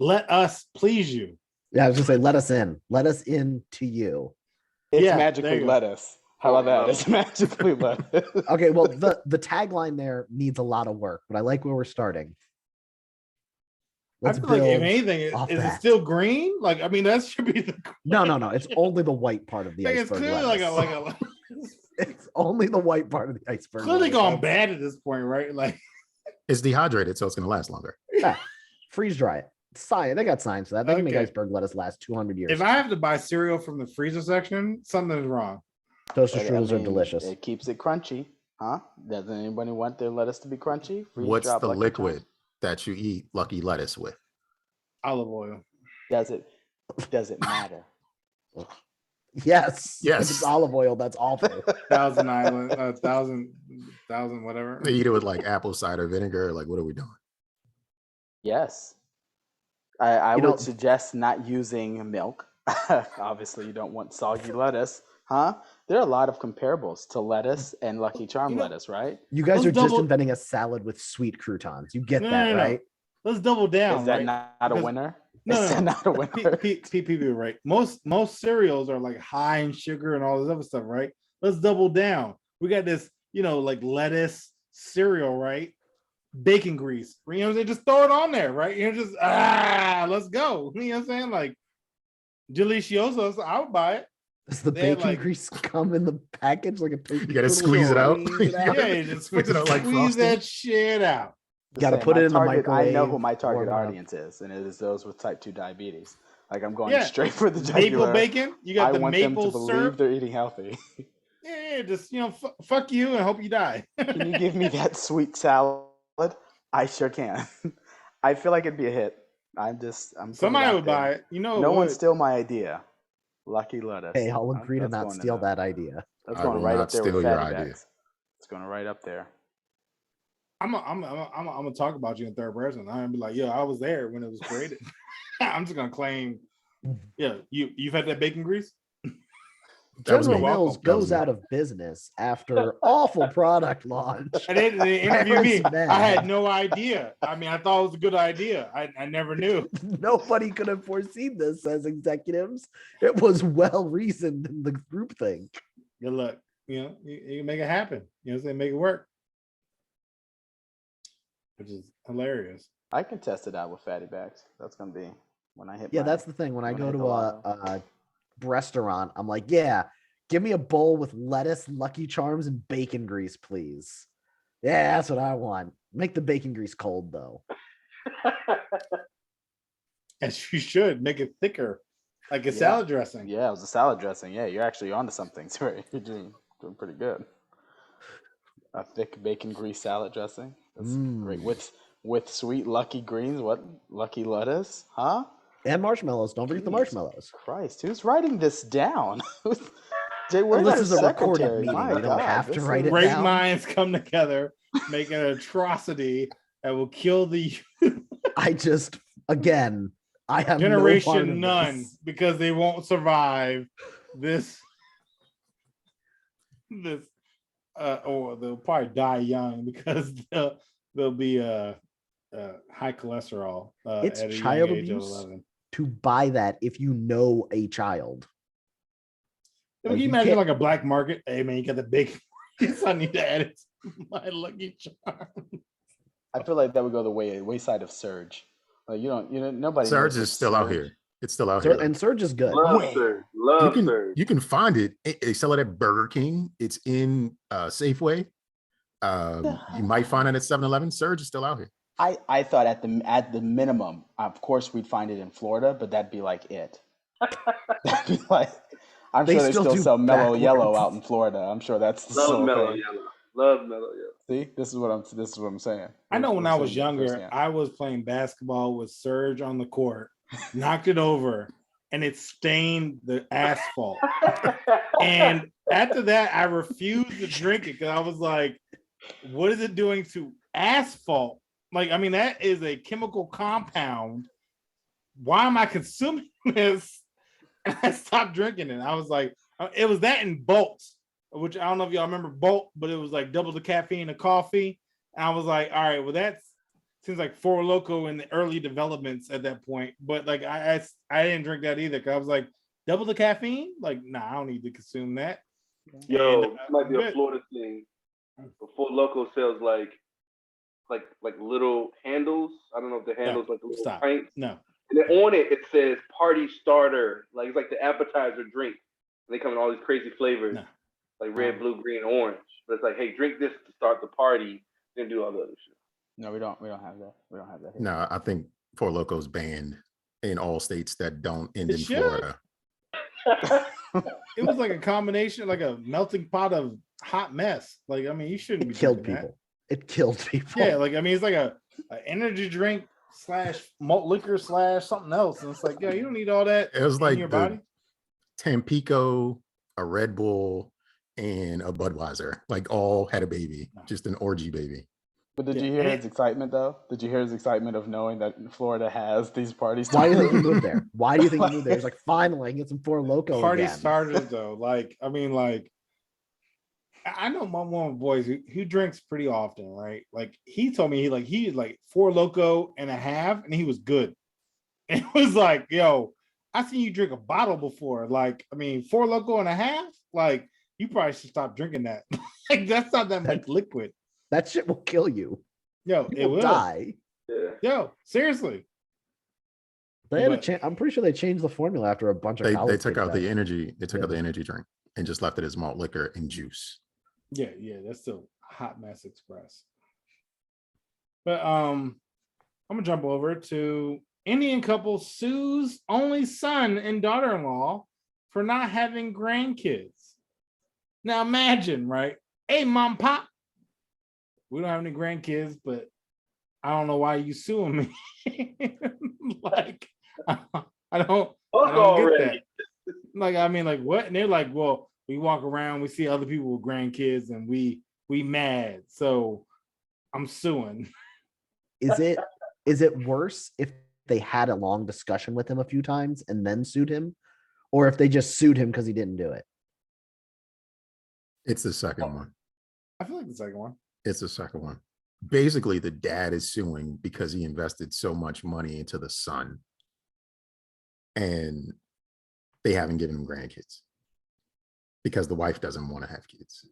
Let us please you. Yeah, I was gonna say, let us in. Let us in to you. It's Yeah, there magically you go. lettuce. How about that? It's magically lettuce. Okay, well, the tagline there needs a lot of work, but I like where we're starting. Let's I feel like if build anything, off is it that. still green? Like, I mean, that should be the No. It's only the white part of the like it's iceberg clearly lettuce. like It's only the white part of the iceberg. clearly lettuce. gone bad at this point, right? Like, It's dehydrated, so it's going to last longer. Yeah, freeze dry it. Science. They got science for that. They can make Okay. iceberg lettuce last 200 years. if I have to buy cereal from the freezer section, something's wrong. Toaster But, I strudels are mean, delicious. It keeps it crunchy, huh? Doesn't anybody want their lettuce to be crunchy? Freeze What's drop the Lucky liquid Charms? that you eat Lucky Lettuce with? Olive oil. Does it matter? Yes. Yes. If it's olive oil, that's awful. Thousand Island, thousand whatever. They eat it with like apple cider vinegar. Like, what are we doing? Yes. I You would know- suggest not using milk. Obviously, you don't want soggy lettuce, huh? There are a lot of comparables to lettuce and Lucky Charm lettuce, right? You guys Let's are just double- inventing a salad with sweet croutons. You get that, No. right? Let's double down. Is that right? not a Because- winner? No, Is that not a winner? People right. Most cereals are like high in sugar and all this other stuff, right? Let's double down. We got this, like lettuce cereal, right? Bacon grease. You know what I'm saying? Just throw it on there, right? Just let's go. You know what I'm saying? Like deliciosos, I would buy it. Does the They had, bacon like- grease come in the package like a toasted You got to strudel? squeeze it out. Squeeze it out? Yeah, you just Squeeze it out like squeeze frosting. that shit out. Gotta Saying, put my it in the target- I know who microwave, my target warm it up. audience is, and it is those with type 2 diabetes. Like, I'm going Yeah. straight for the Maple jugular. bacon. You got I the want them maple to believe syrup. they're eating healthy. Yeah, just fuck you and hope you die. Can you give me that sweet salad? I sure can. I feel like it'd be a hit. I'm putting Somebody out would there. buy it. No one steal my idea. Lucky lettuce. Hey, I'll agree to That's not going in steal there. that idea. That's I going will right not up there with steal your fatty idea. bags. It's going right up there. I'm gonna talk about you in third person. I'm gonna be like, yo, I was there when it was created. I'm just gonna claim, yeah, you've had that bacon grease. That was General me. Mills That was goes me. out of business after awful product launch. And they interviewed me. was mad. I had no idea. I mean, I thought it was a good idea. I never knew. Nobody could have foreseen this as executives. It was well reasoned in the group thing. Good luck. You can make it happen. You know what I'm saying? Make it work. Which is hilarious. I can test it out with fatty bags. That's going to be when I hit Yeah, my- that's the thing. When I when I go hit to the lotto. a restaurant, I'm like, yeah, give me a bowl with lettuce, Lucky Charms, and bacon grease, please. Yeah, that's what I want. Make the bacon grease cold, though. As you should make it thicker, like a Yeah. salad dressing. Yeah, it was a salad dressing. Yeah, you're actually onto something. Sorry, you're doing pretty good. A thick bacon grease salad dressing. That's great. With sweet Lucky greens. What? Lucky lettuce? Huh? And marshmallows. Don't forget the Jeez. marshmallows. Christ, who's writing this down? Jay, Well, where's this our is a recorded secretary? meeting. My You don't God, have to this write is- it Great down. minds come together, make an atrocity that will kill the I just, again, I have no part generation of none this. because they won't survive this or they'll probably die young because they'll be high cholesterol It's at a child young age of abuse. 11. To buy that if you know a child. Can Like, you you imagine can't- like a black market? Hey man, you got the big I need to add it to my Lucky Charm. I feel like that would go the wayside of Surge. Like you don't, nobody. Surge knows is what still out Surge- here. It's still out here. And Surge is good. Love Where? Surge. Love Surge. You can find it. They sell it at Burger King. It's in Safeway. You might find it at 7-Eleven. Surge is still out here. I thought at the minimum, of course, we'd find it in Florida, but that'd be like it. That'd be like, I'm They sure they still still do sell Mellow backwards. Yellow out in Florida. I'm sure that's Love still a Mellow thing. Yellow. Love Mellow Yellow. See, this is what I'm saying. I know when I was saying younger, firsthand. I was playing basketball with Surge on the court, knocked it over, and it stained the asphalt. And after that, I refused to drink it because I was like, what is it doing to asphalt? Like, I mean, that is a chemical compound. Why am I consuming this? And I stopped drinking it. I was like, it was that in Bolt, which I don't know if y'all remember Bolt, but it was like double the caffeine of coffee. And I was like, all right, well, that seems like Four Loko in the early developments at that point. But like, I didn't drink that either because I was like, double the caffeine? Like, nah, I don't need to consume that. Yo, And, this might be a good. Florida thing. But Four Loko sells like little handles. I don't know if the handles like the little Stop. pints. No. And then on it says party starter. Like it's like the appetizer drink. And they come in all these crazy flavors. No. Like red, blue, green, orange. But it's like, hey, drink this to start the party, then do all the other shit. No, we don't have that. We don't have that here. No, I think Four Locos banned in all states that don't end It in should. Florida. It was like a combination, like a melting pot of hot mess. Like, I mean, you shouldn't It be killed drinking that. people. It killed people. Yeah, like I mean, it's like a energy drink / malt liquor / something else, and it's like, yeah, you don't need all that. It was in like your the body. Tampico, a Red Bull, and a Budweiser, like all had a baby, just an orgy baby. But did Yeah, you hear and his excitement though? Did you hear his excitement of knowing that Florida has these parties? Why do you think he moved there? Why do you think he moved there? He's like, finally, I can get some Four Loko Party again. starters though, like I mean, like I know one of my boys who drinks pretty often, right? Like he told me he had like 4 Loko and a half, and he was good. And it was like, yo, I seen you drink a bottle before. Like, I mean, 4 Loko and a half. Like, you probably should stop drinking that. Like, that's not that much liquid. That shit will kill you. Yo, You it will die. Yeah. Yo, seriously. They had But- a I'm pretty sure they changed the formula after a bunch of They college took kids out the died. energy. They took out Yeah. the energy drink and just left it as malt liquor and juice. Yeah, that's still hot mess express. But I'm gonna jump over to Indian couple sues only son and daughter-in-law for not having grandkids. Now imagine, right? Hey, mom, pop, we don't have any grandkids, but I don't know why you suing me. Like, I don't Fuck get already. that. Like, I mean, like what? And they're like, well, we walk around, we see other people with grandkids, and we mad. So I'm suing. Is it worse if they had a long discussion with him a few times and then sued him, or if they just sued him because he didn't do it? It's the second one. I feel like the second one. It's the second one. Basically, the dad is suing because he invested so much money into the son, and they haven't given him grandkids because the wife doesn't want to have kids.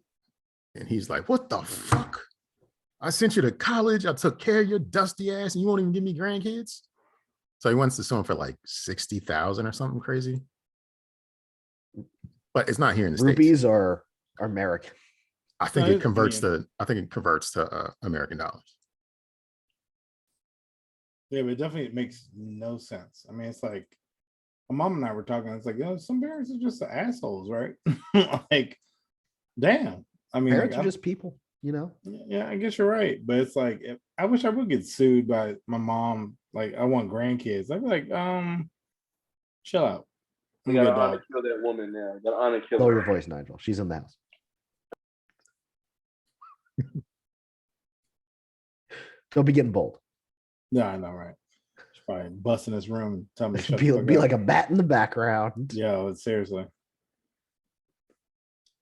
And he's like, what the fuck? I sent you to college. I took care of your dusty ass and you won't even give me grandkids? So he wants to sue him for like 60,000 or something crazy. But it's not here in the States. Rupees are American. I think No, it it's converts Indian. to American dollars. Yeah, but it definitely makes no sense. I mean, it's like my mom and I were talking. It's like, some parents are just assholes, right? Like, damn. I mean, Parents like, are just people, you know. yeah, I guess you're right. But it's like, I wish I would get sued by my mom. Like, I want grandkids. I'd be like, chill out. We I'm gotta good, honor dog. kill that woman now. Gotta honor kill Lower her. your voice, Nigel. She's in the house. Don't be getting bold. No, I know, right? She's probably busting this room and tell me to shut Be the fuck be up. like a bat in the background. Yo, seriously. What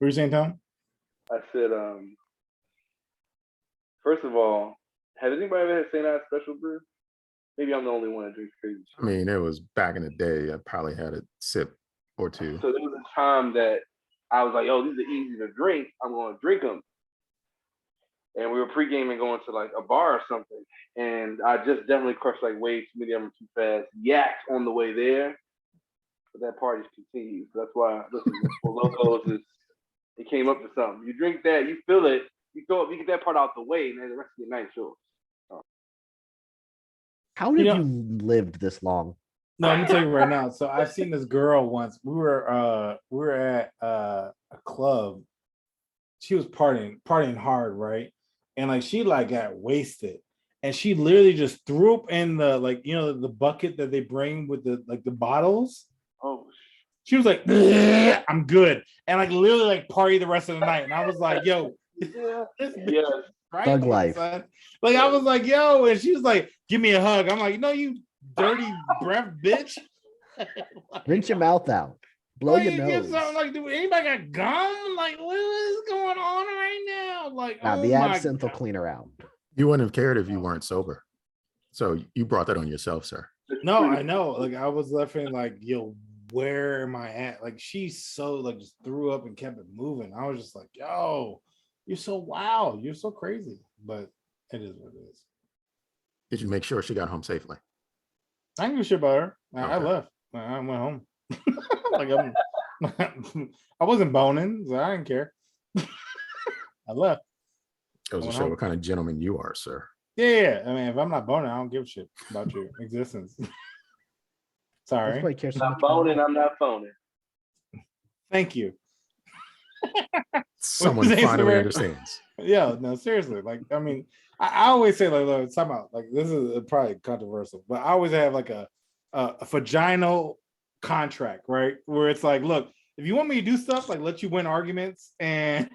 were you saying, Tom? I said, first of all, has anybody ever had St. Ives special brew? Maybe I'm the only one that drinks crazy shit. I mean, it was back in the day. I probably had a sip or two. So there was a time that I was like, "Yo, these are easy to drink. I'm going to drink them." And we were pre-gaming going to like a bar or something. And I just definitely crushed like way too many of them too fast. Yacked on the way there. but that party continues. That's why listen, for locals is it came up to something. You drink that, you feel it, you throw it, you get that part out the way, and then the rest of your night's yours. How have you lived this long? No, let me tell you right now. So I've seen this girl once. We were at a club. She was partying hard, right? And like she like got wasted. And she literally just threw up in the like, you know, the bucket that they bring with the like the bottles. Oh, she was like, I'm good. And like literally like party the rest of the night. And I was like, yo, yeah. Right, Thug life. son. Like I was like, yo, and she was like, give me a hug. I'm like, no, you dirty breath bitch. Rinse your mouth out. Blow your nose. Like, do anybody got gum? Like, what is going on right now? Like, nah, oh the my absinthe will God. clean her out. You wouldn't have cared if you weren't sober. So you brought that on yourself, sir. No, I know. Like I was left in like, yo, where am I at? Like she's so like just threw up and kept it moving. I was just like, yo, you're so wild. You're so crazy. But it is what it is. Did you make sure she got home safely? I didn't give a shit about her. I Okay. left. I went home. Like I wasn't boning, so I didn't care. I left. Goes to show what kind of gentleman you are, sir. Yeah. I mean, if I'm not boning, I don't give a shit about your existence. Sorry. That's why he cares so I'm much not about boning, I'm not phoning. Thank you. Someone Thanks, finally Saverio. understands. Yeah, no, seriously. Like, I mean, I always say, like, look, time out. Like, this is probably controversial, but I always have like a vaginal contract, right? Where it's like, look, if you want me to do stuff, like let you win arguments and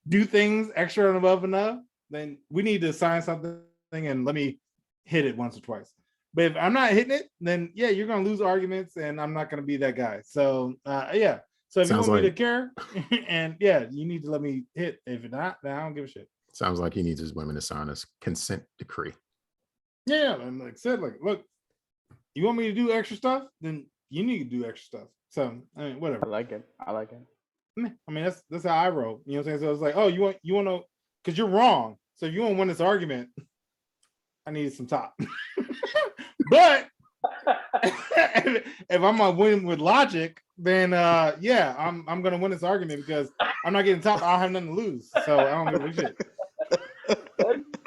do things extra and above enough, then we need to sign something and let me hit it once or twice. But if I'm not hitting it, then yeah, you're gonna lose arguments, and I'm not gonna be that guy. So yeah. So if Sounds you want me like- to care, and yeah, you need to let me hit. If not, then I don't give a shit. Sounds like he needs his women to sign a consent decree. Yeah, and like I said, like, look, you want me to do extra stuff, then you need to do extra stuff. So I mean, whatever. I like it. I mean, that's how I roll. You know what I'm saying? So it's like, oh, you want to, because you're wrong. So if you want to win this argument, I need some top. But if I'm gonna win with logic, then yeah, I'm gonna win this argument because I'm not getting top. I don't have nothing to lose, so I don't give a shit.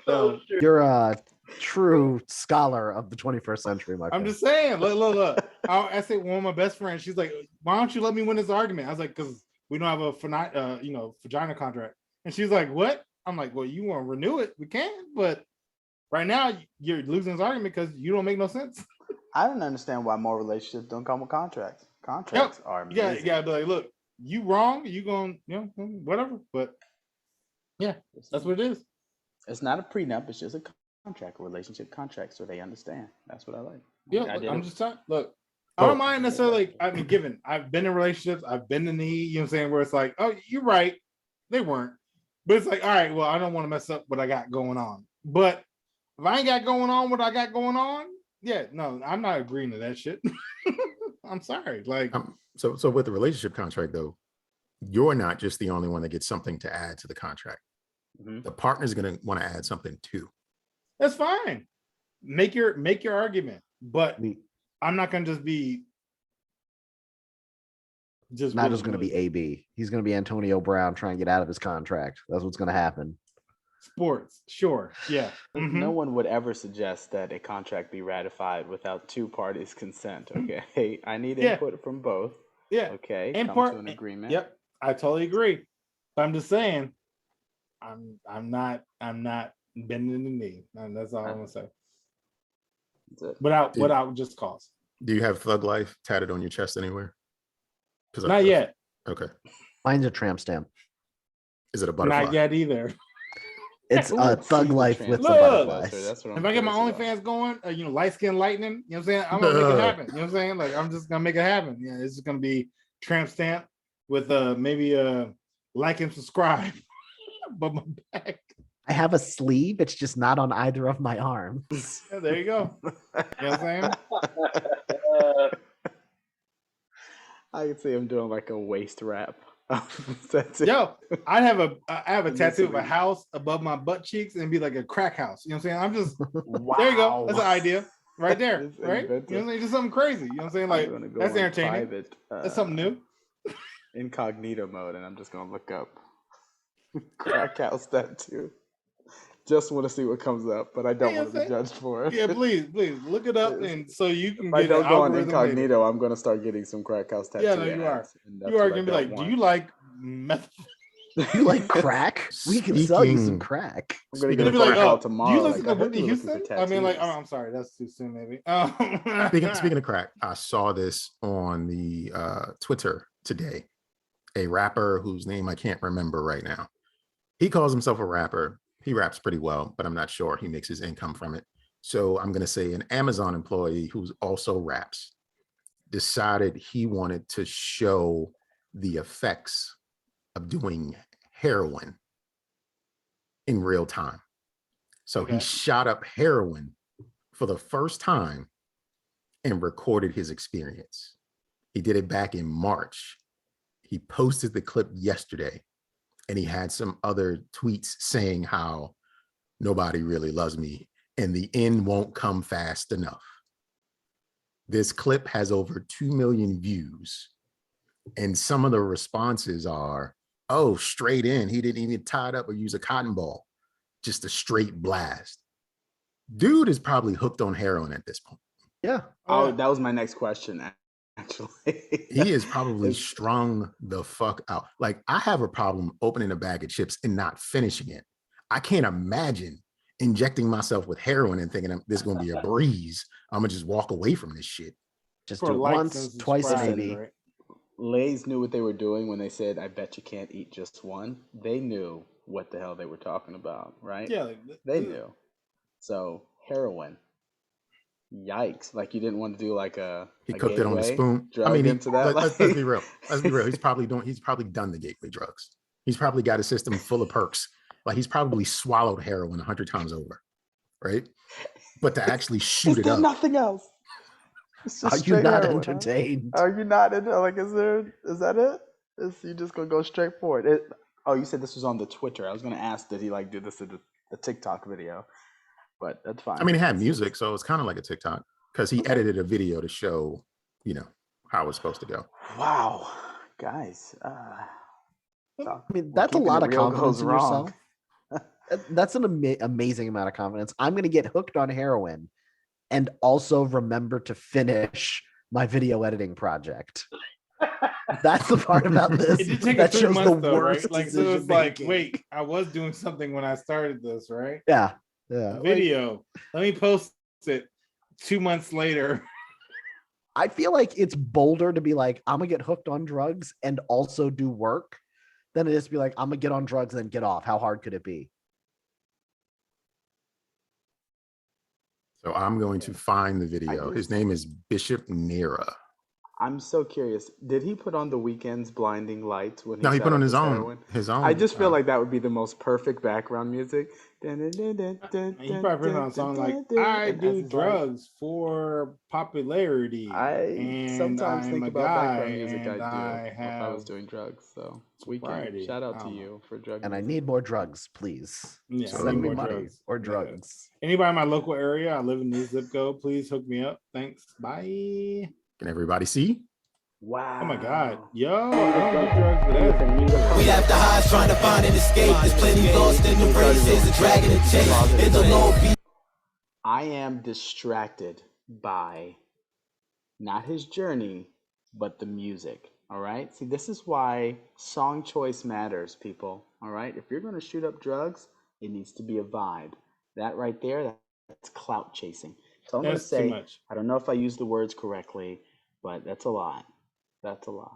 So You're a true scholar of the 21st century, my friend. I'm just saying. Look. I say one of my best friends. She's like, "Why don't you let me win this argument?" I was like, "Because we don't have a vagina contract." And she's like, "What?" I'm like, "Well, you want to renew it? We can, but right now you're losing this argument because you don't make no sense." I don't understand why more relationships don't come with contracts. Contracts are amazing. You gotta be like, look, you wrong, you going, whatever. But yeah, that's what it is. It's not a prenup, it's just a contract, a relationship contract, so they understand. That's what I like. Yeah, I look, did I'm it. just telling. Look, I don't mind necessarily. I mean, given I've been in relationships, I've been in the, you know what I'm saying, where it's like, oh, you're right, they weren't. But it's like, all right, well, I don't want to mess up what I got going on. But if I ain't got going on what I got going on, yeah, no, I'm not agreeing to that shit. I'm sorry. Like, So with the relationship contract though, you're not just the only one that gets something to add to the contract. Mhm. The partner's going to want to add something too. that's fine. Make your argument, but I'm not gonna just be Not just going to be AB. He's going to be Antonio Brown trying to get out of his contract. That's what's going to happen. sports. Sure, yeah. Mhm. No one would ever suggest that a contract be ratified without two parties' consent. Okay, I need Yeah. input from both. Yeah. Okay, And come to an agreement. Yep, I totally agree. But I'm just saying, I'm not bending the knee, and that's all I'm gonna say. That's it. Without just cause. Do you have Thug Life tatted on your chest anywhere? Not yet. Okay. Mine's a tramp stamp. Is it a butterfly? Not yet either. It's Who a would see thug the life with the Look. butterflies. That's what I'm If I get my curious about. OnlyFans going, light skin lightning, you know what I'm saying? I'm gonna make it happen. You know what I'm saying? Like I'm just gonna make it happen. Yeah, it's just gonna be tramp stamp with maybe like and subscribe. But my back. I have a sleeve. It's just not on either of my arms. Yeah, there you go. You know what I'm saying? I could see him doing like a waist wrap. That's it. Yo, I have a And tattoo of a listening. house above my butt cheeks and be like a crack house. You know what I'm saying? I'm just Wow. there you go. That's an idea. right there, It's right? You know what I'm saying? Just something crazy. You know what I'm saying? I'm Like, gonna go that's on entertaining. private, That's something new. incognito mode, and I'm just gonna look up crack house tattoo. Just want to see what comes up, but I don't Yeah, want to be judged for it. Yeah, please look it up, and so you can If I get an don't go on algorithm later. incognito, I'm gonna start getting some crack house tattoo Yeah, no, you are. ads, and that's You are what I gonna be don't like, do want. you like meth? You like crack? We can sell you some Speaking- crack. I'm gonna You're get gonna a be like, crack oh, out do tomorrow. you listen like, to I heard Whitney you were looking for Houston? I mean, like, oh, tattoos. I'm sorry, that's too soon, maybe. Speaking of crack, I saw this on the Twitter today. A rapper whose name I can't remember right now. He calls himself a rapper. He raps pretty well, but I'm not sure he makes his income from it. So I'm going to say an Amazon employee who's also raps decided he wanted to show the effects of doing heroin in real time. So Okay. he shot up heroin for the first time and recorded his experience. He did it back in March. He posted the clip yesterday, and he had some other tweets saying how nobody really loves me and the end won't come fast enough. This clip has over 2 million views, and some of the responses are, oh, straight in. He didn't even tie it up or use a cotton ball, just a straight blast. Dude is probably hooked on heroin at this point. Yeah. Oh, that was my next question, actually. He is probably strung the fuck out. Like, I have a problem opening a bag of chips and not finishing it. I can't imagine injecting myself with heroin and thinking this is going to be a breeze. I'm going to just walk away from this shit. Just For do it likes once, and twice, subscribers, maybe. right? Lay's knew what they were doing when they said, I bet you can't eat just one. They knew what the hell they were talking about, right? Yeah, like, They knew. So, heroin. Yikes. Like, you didn't want to do like He a cooked it on the gateway spoon. I drug mean, into that. let's be real. Let's be real. He's probably done the gateway drugs. He's probably got a system full of perks. Like, he's probably swallowed heroin 100 times over, right? But to actually shoot it up. Nothing else. It's just Are you straight not heroin, entertained? Huh? Are you not into like? Is that it? You just gonna go straight for it? Oh, you said this was on the Twitter. I was gonna ask, did he like do this in the TikTok video? But that's fine. I mean, it had music, so it's kind of like a TikTok because he edited a video to show, how it's supposed to go. Wow, guys. I mean, that's a lot of confidence in yourself. That's an amazing amount of confidence. I'm going to get hooked on heroin and also remember to finish my video editing project. That's the part about this. It did take that us 3 shows months, the though, worst right? Like, so decision it's like, making. wait, I was doing something when I started this, right? Yeah. Yeah. Video. Let me post it 2 months later. I feel like it's bolder to be like, I'm gonna get hooked on drugs and also do work than it is to be like, I'm gonna get on drugs and then get off. How hard could it be? So I'm going to find the video. His name is Bishop Nera. I'm so curious. Did he put on the Weeknd's Blinding Lights when he? No, he shot put on up his own. heroin? His own. I just feel like that would be the most perfect background music. He probably put on a song like, I do drugs for popularity. I and sometimes I'm think a about guy, background music and I do I if I was have doing drugs. So sobriety. Weeknd, shout out I to don't you for drug And I music. need more drugs, please. Yeah, So I Send need me more money drugs. or Yeah. drugs. Anybody in my local area? I live in this zip code. Please hook me up. Thanks. Bye. Can everybody see? Wow. Oh my God. Yo, I don't do drugs, but that's We have the highs trying to find an escape. There's plenty lost in the race. There's a dragon to chase. In the low beat. I am distracted by not his journey, but the music. All right. See, this is why song choice matters, people. All right. If you're going to shoot up drugs, it needs to be a vibe. That right there, that's clout chasing. So I'm going to That's too say, much. I don't know if I used the words correctly, but that's a lot. That's a lot.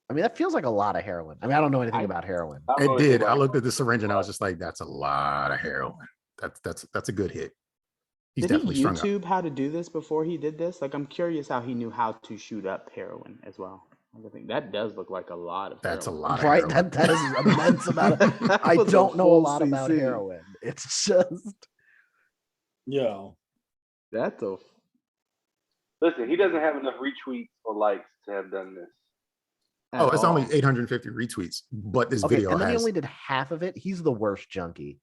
I mean, that feels like a lot of heroin. I mean, I don't know anything about heroin. It did. I looked at the syringe and I was just like, that's a lot of heroin. That's a good hit. He's Did definitely he strung out. YouTube how to do this before he did this? Like, I'm curious how he knew how to shoot up heroin as well. I think that does look like a lot of That's a heroin. lot of Right? heroin. That is an immense amount of. That I was a don't know a full lot about CC. heroin. It's just. Yo. That's a. Listen, he doesn't have enough retweets or likes to have done this. Oh, it's at only all. 850 retweets, but this Okay, video and then he has. only did half of it. He's the worst junkie.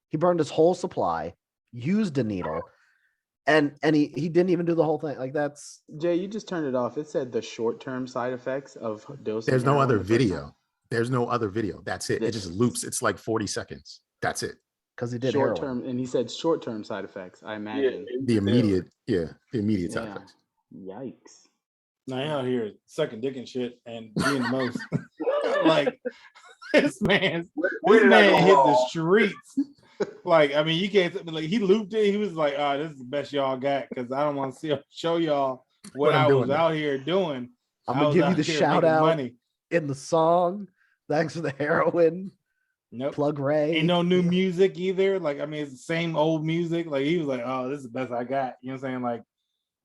He burned his whole supply, used a needle, And he didn't even do the whole thing. Like that's Jay, you just turned it off. It said the short-term side effects of dosing. There's no heroin other the first time. video. There's no other video. That's it. It just loops. It's like 40 seconds. That's it. because he did heroin. Short-term, and he said short-term side effects. I imagine. The immediate side effects. Yikes. Now he out here sucking dick and shit and being the most like this man did that go hit the wrong? streets. Like, I mean, you can't like he looped it. He was like, "Oh, this is the best y'all got," because I don't want to show y'all what I'm I was doing. out here doing. I'm I gonna was give you out the here shout making out money. in the song. Thanks for the heroin. Nope. Plug Ray. Ain't no new music either. Like, I mean, it's the same old music. Like, he was like, "Oh, this is the best I got." You know what I'm saying? Like,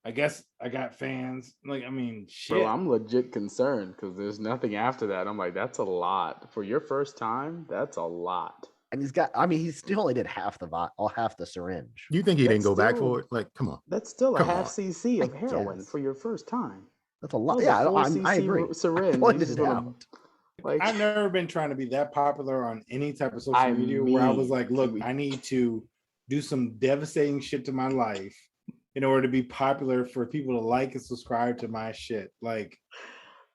I guess I got fans. Like, I mean, shit. Bro, I'm legit concerned because there's nothing after that. I'm like, that's a lot for your first time. That's a lot. And he's got. I mean, he still only did half the syringe. You think he didn't go back still- for it? Like, come on. That's still a Come half on. cc of I heroin guess. for your first time. That's a lot. That was Yeah, a full I cc agree. syringe. I You pointed just it wanna- out. Like, I've never been trying to be that popular on any type of social I media where I was mean, like, look, we- I need to do some devastating shit to my life in order to be popular for people to like and subscribe to my shit. Like,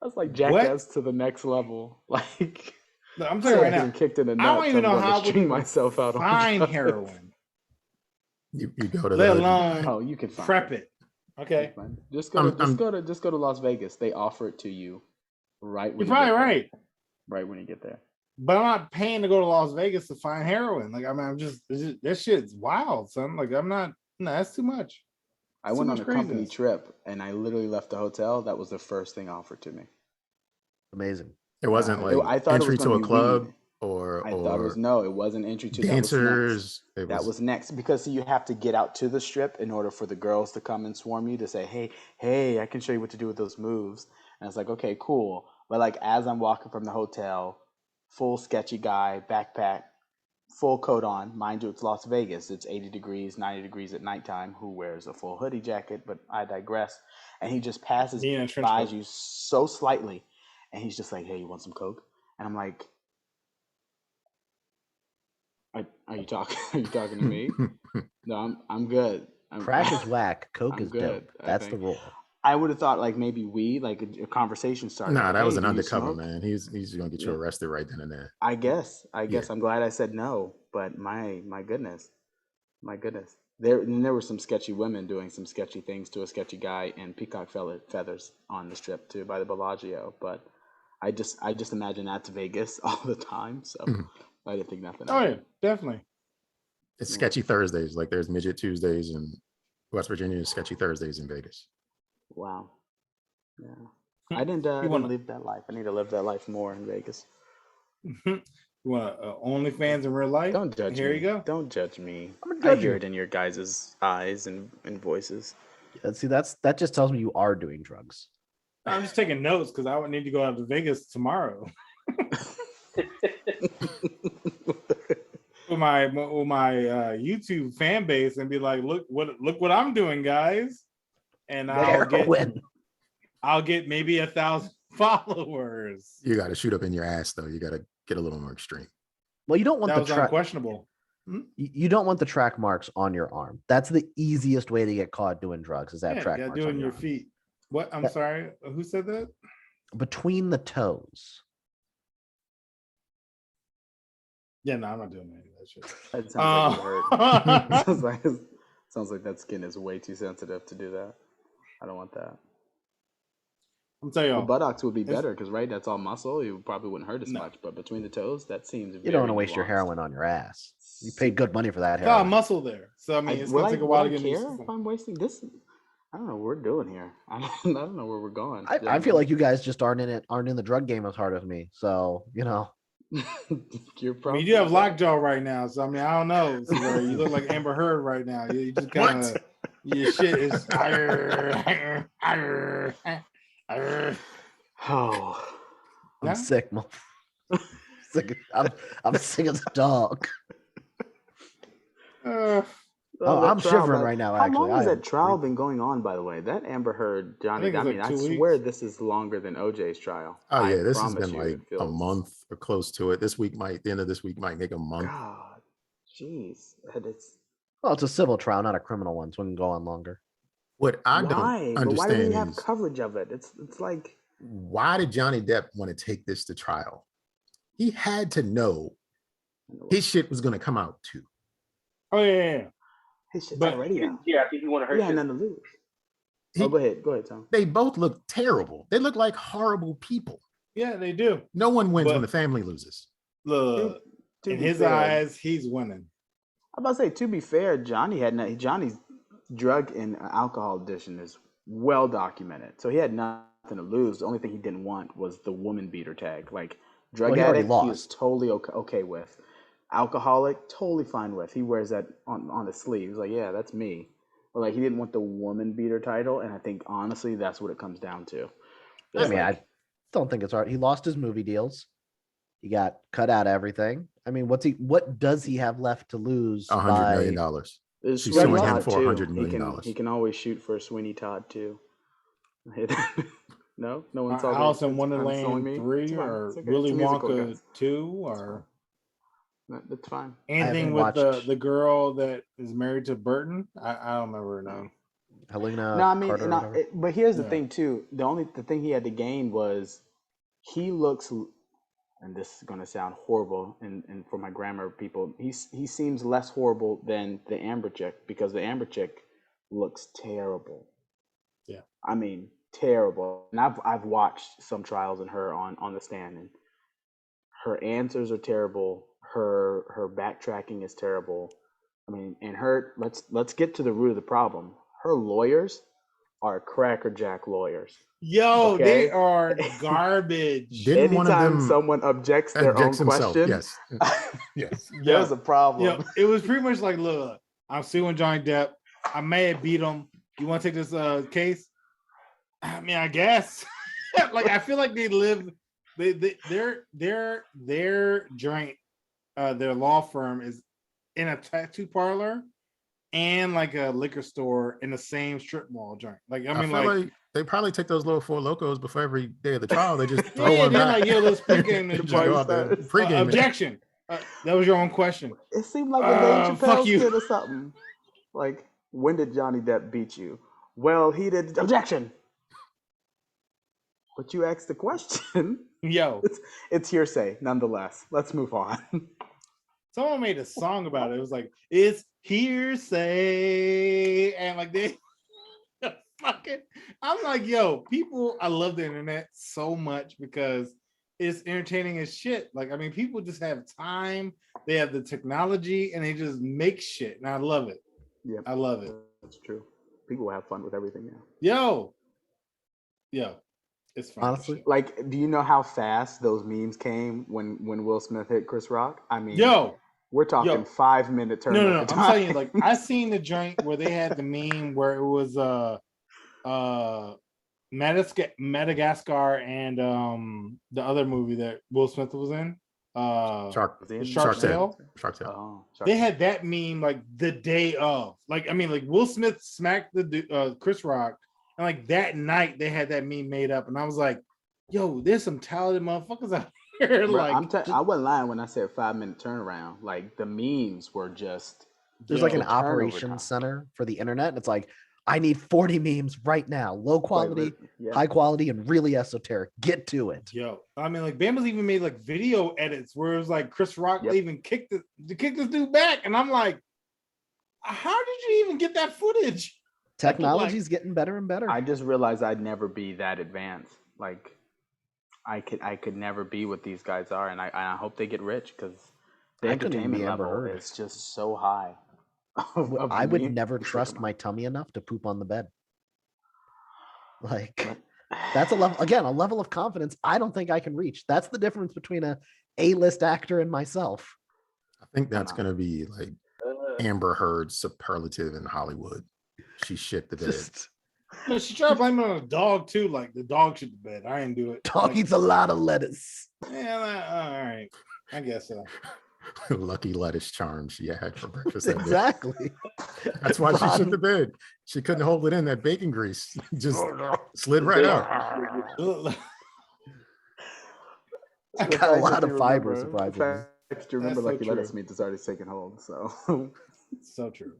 that's like What? Jackass to the next level. Like, look, I'm I'm telling you right now, getting kicked in the I nuts. don't even know I'm how I going to would string even myself out on find drugs. heroin, You go to let the alone Oh, you can find prep it. Okay, Just go to I'm- just go to Las Vegas. They offer it to you right when you're probably get there. right, Right when you get there. but I'm not paying to go to Las Vegas to find heroin. Like, I mean, that shit's wild, son. Like, I'm not. No, that's too much. I Too went on much a company craziness. trip and I literally left the hotel. That was the first thing offered to me. Amazing. It wasn't like I thought it entry was to gonna a be club weed. or I thought it was no, it wasn't entry to dancers. That was next because see, you have to get out to the strip in order for the girls to come and swarm you to say, hey, I can show you what to do with those moves. And it's like, okay, cool. But like as I'm walking from the hotel, full sketchy guy, backpack, full coat on. Mind you, it's Las Vegas. It's 80 degrees, 90 degrees at nighttime. Who wears a full hoodie jacket? But I digress. And he just passes Me in a trench by coat. you so slightly. And he's just like, hey, you want some Coke? And I'm like, are you talking? Are you talking to me? No, I'm good. Crack is whack. Coke I'm is good, dope. I That's the think. rule. I would have thought like maybe weed, like a conversation started. Nah, like, that was "Hey, an do you undercover, smoke?" man. He's gonna get you Yeah. arrested right then and there. I guess. Yeah. I'm glad I said no, but my goodness. There were some sketchy women doing some sketchy things to a sketchy guy in peacock feathers on the strip too by the Bellagio. But I just imagine that's Vegas all the time, so Mhm. I didn't think nothing. Oh of yeah, it. definitely. It's Yeah. sketchy Thursdays. Like there's midget Tuesdays in West Virginia, and sketchy Thursdays in Vegas. Wow. Yeah. I didn't live that life. I need to live that life more in Vegas. You want OnlyFans in real life? Don't judge Here me. you go. Don't judge me. I'm gonna I judge hear you. it in your guys' eyes and voices. See, that just tells me you are doing drugs. I'm just taking notes because I would need to go out to Vegas tomorrow with my YouTube fan base and be like, look what I'm doing, guys, and I'll get maybe 1,000 followers. You got to shoot up in your ass though. You got to get a little more extreme. Well, you don't want That the was track. unquestionable. You don't want the track marks on your arm. That's the easiest way to get caught doing drugs. Is that Yeah, track you marks gotta do it on in your your arm. feet. What? I'm Yeah. sorry. Who said that? Between the toes. Yeah, no, I'm not doing any of that shit. That sounds like it hurt. Uh, sounds like that skin is way too sensitive to do that. I don't want that. I'm telling The y'all, buttocks would be it's- better because right, that's all muscle. You probably wouldn't hurt as No. much. But between the toes, that seems You don't want to waste your nuanced. heroin on your ass. You paid good money for that it's a lot of heroin. muscle there. So I mean, it's would gonna take a while to would I get into the care if system. I'm wasting this? I don't know what we're doing here. I don't know where we're going. I feel like you guys just aren't in the drug game as hard as me. So you're I mean, probably you do have right. lockjaw right now, so I mean, I don't know. So, you look like Amber Heard right now. You just kind of your shit is. Oh, I'm Yeah? sick, I'm sick as a dog. Uh, Oh, that I'm trial, shivering by- right now, How actually. long has I that am trial breathing. been going on, by the way? That Amber Heard, Johnny. think I it's mean, like I 2 swear weeks. this is longer than OJ's trial. Oh I yeah, this has promise been you, like it a feels- month or close to it. The end of this week might make a month. God, jeez, it's Well, it's a civil trial, not a criminal one, so it can go on longer. What I Why? don't But why do we understand have is coverage of it? It's like why did Johnny Depp want to take this to trial? He had to know his shit was going to come out too. Oh yeah. his shit's But- already out. Yeah, I think he wanted her He had shit. nothing to lose. He- Go ahead, Tom. They both look terrible. They look like horrible people. Yeah, they do. No one wins But- when the family loses. Look, To in be his fair, eyes, he's winning. I'm about to say, to be fair, Johnny's drug and alcohol addiction is well documented. So he had nothing to lose. The only thing he didn't want was the woman beater tag. Like drug Well, he already addict, he was lost. totally okay with. Alcoholic, totally fine with. He wears that on his sleeve. He's like, yeah, that's me. But like he didn't want the woman beater title, and I think honestly that's what it comes down to. I It's mean, like, I don't think it's hard. He lost his movie deals. He got cut out of everything. I mean, what does he have left to lose? $100 million. There's She's Sweeney suing him Todd, for too. $100 million. He can always shoot for Sweeney Todd too. No one saw Alice in I'm suing Wonderland me. 3 It's fine. or It's okay. Willy It's a musical, Wonka guys. 2 or That's fine. anything haven't with watched- the girl that is married to Burton. I don't remember her name. Helena No, I mean, Carter or whatever. but here's the Yeah. thing too. The thing he had to gain was he looks, and this is going to sound horrible, and for my grammar people, he seems less horrible than the Amber chick because the Amber chick looks terrible. Yeah. I mean, terrible. And I've watched some trials in her on the stand, and her answers are terrible. Her backtracking is terrible. I mean, and let's get to the root of the problem. Her lawyers are crackerjack lawyers. Yo, Okay. they are garbage. Didn't one of Anytime them someone objects their own objects himself? question, Yes. Yes. there's a problem. Yeah, it was pretty much like, look, I'm suing Johnny Depp. I may have beat him. You want to take this case? I mean, I guess. Like, I feel like they live. Their joint, their law firm is in a tattoo parlor and like a liquor store in the same strip mall joint. Like, I mean, feel like they probably take those little Four Locos before every day of the trial. They just throw yeah, one they're back. like, yo, let's pregame this Just go out there, joint. pregame it. Objection. That was your own question. It seemed like a Dave fuck Chappelle you. skit or something. Like, when did Johnny Depp beat you? Well, he did. Objection. But you asked the question. Yo, It's hearsay, nonetheless. Let's move on. someone made a song about it. It was like, it's hearsay. And like they fucking, I'm like, yo, people, I love the internet so much because it's entertaining as shit. Like, I mean, people just have time, they have the technology, and they just make shit. And I love it. Yeah, I love it. that's true. People have fun with everything now. Yo, it's fun. Honestly, Like, do you know how fast those memes came when Will Smith hit Chris Rock? I mean, yo, we're talking 5 minute turn. no. I'm telling you, like, I seen the joint where they had the meme where it was Madagascar and the other movie that Will Smith was in. Shark Shark Tale. Oh, They had that meme like the day of. Like, I mean, like Will Smith smacked the Chris Rock, and like that night they had that meme made up, and I was like, yo, there's some talented motherfuckers out here. Bro, Like, I wasn't lying when I said 5 minute turnaround. Like the memes were just there's yo, like an turnover time. operations center for the internet. And it's like, I need 40 memes right now, low quality, yeah. high quality, and really esoteric. Get to it. yo, I mean, like Bama's even made like video edits where it was like Chris Rock Yep. even kicked this dude back, and I'm like, how did you even get that footage? Technology's getting better and better. I just realized I'd never be that advanced. Like I could never be what these guys are, and I hope they get rich because the I couldn't even entertainment be Amber level Heard. is just so high. of I would memes. never trust my tummy enough to poop on the bed. Like, that's a level of confidence I don't think I can reach. That's the difference between a A-list actor and myself. I think that's going to be like Amber Heard's superlative in Hollywood. She shit the bed. Just, No, she tried blaming it on the dog too. Like the dog shit the bed. I didn't do it. dog Like, eats a lot of lettuce. yeah, all right. I guess so. Lucky lettuce charm she had for breakfast. that day. Exactly. That's why she shit the bed. She couldn't hold it in. That bacon grease just slid right out. I got a lot of fiber, surprisingly. You remember That's so Lucky Lettuce true. meat is already taken hold. So So true.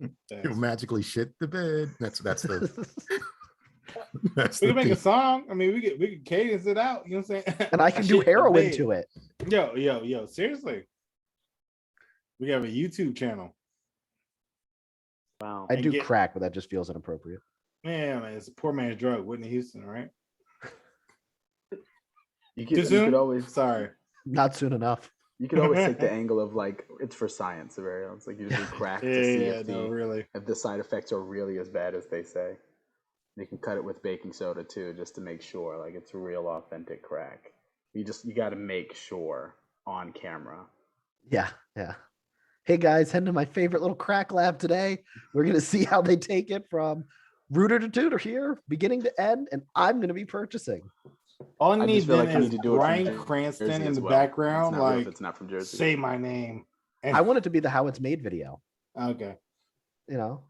You'll magically shit the bed. That's the that's We the can make a theme. song. I mean, we could cadence it out. You know what I'm saying? And I can do Shit the heroin bed. to it. Yo. Seriously, we have a YouTube channel. Wow. I And do get- crack, but that just feels inappropriate. Man, it's a poor man's drug. Whitney Houston, right? You Too could soon? always Sorry. Not soon enough. you could always take the angle of like it's for science, Saverio. It's like you just do crack to see Yeah, no, really. if the side effects are really as bad as they say. You can cut it with baking soda too, just to make sure like it's real authentic crack. You got to make sure on camera. Yeah. Hey guys, heading to my favorite little crack lab today. We're gonna see how they take it from rooter to tutor here, beginning to end, and I'm gonna be purchasing. All I I need just feel then like you is need to do it from Bryan Jersey Cranston in as the well. background, It's not real if like it's not from Jersey. say my name. And I want it to be the how it's made video. okay. You know,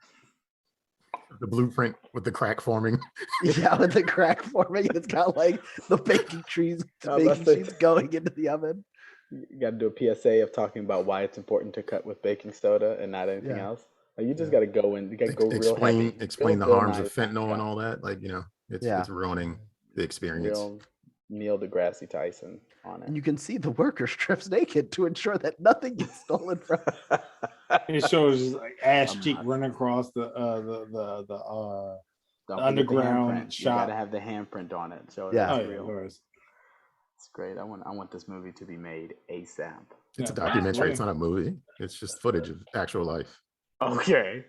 The blueprint with the crack forming. yeah, with the crack forming, it's got like the baking trees, I was about to say- sheets going into the oven. You got to do a PSA of talking about why it's important to cut with baking soda and not anything Yeah. else. Like you just got to go in. You got to go real heavy. Explain the Real harms of nice, fentanyl and yeah. all that. Like, you know, it's Yeah. it's ruining the experience. Real Neil deGrasse Tyson on And it. you can see the worker strips naked to ensure that nothing gets stolen from. It shows just like ass I'm cheek not- running across the Don't forget the underground handprint. You shop. got to have the handprint on it. So Yeah. Oh it's yeah, real. of course. It's great. I want this movie to be made ASAP. It's a Yeah, documentary. It's absolutely. not a movie. It's just footage of actual life. Okay.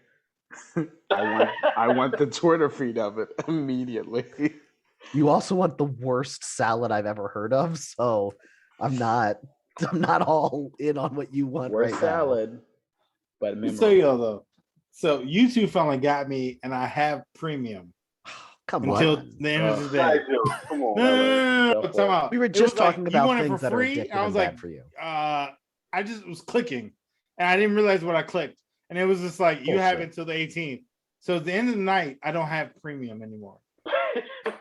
I want the Twitter feed of it immediately. You also want the worst salad I've ever heard of, so I'm not all in on what you want Worst right salad, but Let me tell memorable. y'all though. So YouTube finally got me, and I have premium now. Come until on. the end of the day. Nigel, come on. No, Go for time it. out. We were It just was like, talking you about want it things for that are free? addictive I was and bad like, for you. I just was clicking, and I didn't realize what I clicked, and it was just like you have Bullshit. it until the 18th. So at the end of the night, I don't have premium anymore.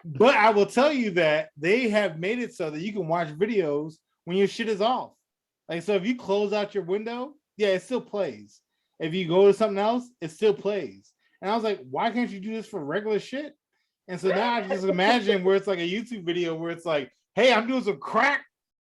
But I will tell you that they have made it so that you can watch videos when your shit is off. Like, so if you close out your window, yeah, it still plays. If you go to something else, it still plays. And I was like, why can't you do this for regular shit? And so now I can just imagine where it's like a YouTube video where it's like, hey, I'm doing some crack.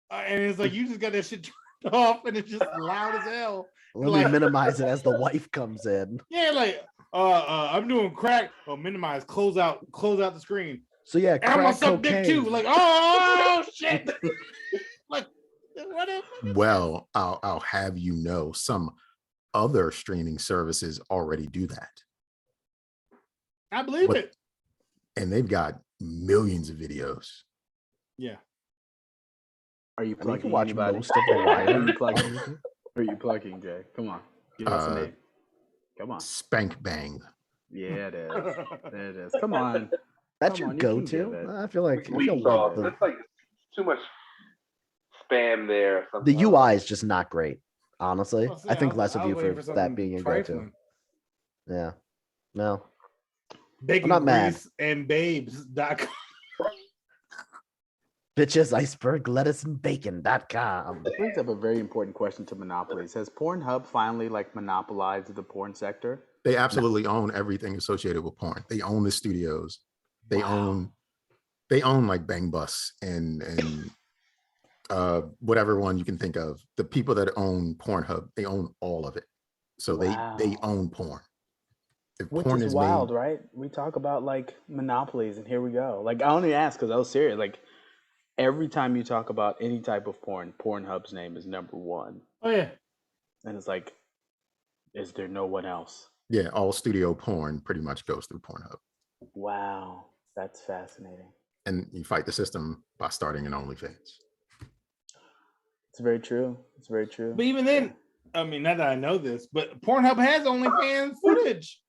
And it's like, you just got that shit turned off and it's just loud as hell. Let like- me minimize it as the wife comes in. Yeah, like, I'm doing crack. Oh, minimize, close out the screen. So yeah, And I'm gonna crack suck dick cocaine. too. Like, oh shit. Like, whatever. Well, I'll have you know, some other streaming services already do that, I believe What- it. and they've got millions of videos. Yeah. Are you I mean, you plugging can watch anybody? most of The Wire. Are you plugging? Are you plugging, Jay? Come on. Give us a name. Come on. Spank Bang. Yeah, it is. There it is. Come on. That's Come your on, you can give go-to. it. I feel like We saw it's like too much spam there. Or something. the UI is just not great. Honestly, Well, see, I think was- less I of you was waiting for something that being your go-to. trifling. Yeah. No. Bacon I'm not mad. grease and babes.com. Bitches, iceberg, lettuce, and bacon.com. This brings up a very important question to monopolies. Has Pornhub finally like monopolized the porn sector? They absolutely own everything associated with porn. They own the studios. They own like Bang Bus and whatever one you can think of. The people that own Pornhub, they own all of it. So Wow. they own porn. If Which porn is is wild, made, right? We talk about like monopolies, and here we go. Like I only asked because I was serious. Like every time you talk about any type of porn, Pornhub's name is number one, Oh yeah. and it's like, is there no one else? yeah, all studio porn pretty much goes through Pornhub. Wow, that's fascinating. And you fight the system by starting an OnlyFans. It's very true. It's very true. But even then, I mean, not that I know this, but Pornhub has OnlyFans footage.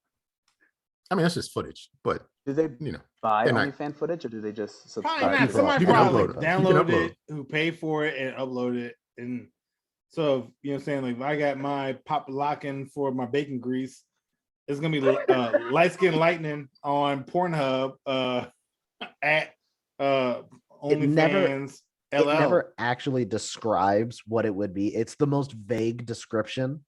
I mean, that's just footage, but Do they you know, buy they're not- OnlyFans footage, or do they just subscribe? Probably not. to Somebody You can probably upload like, it. You can download upload it, who paid for it and upload it. And so, you know what I'm saying? Like, if I got my pop locking for my bacon grease, it's going to be light skin lightning on Pornhub at OnlyFans It LL. never actually describes what it would be. It's the most vague description.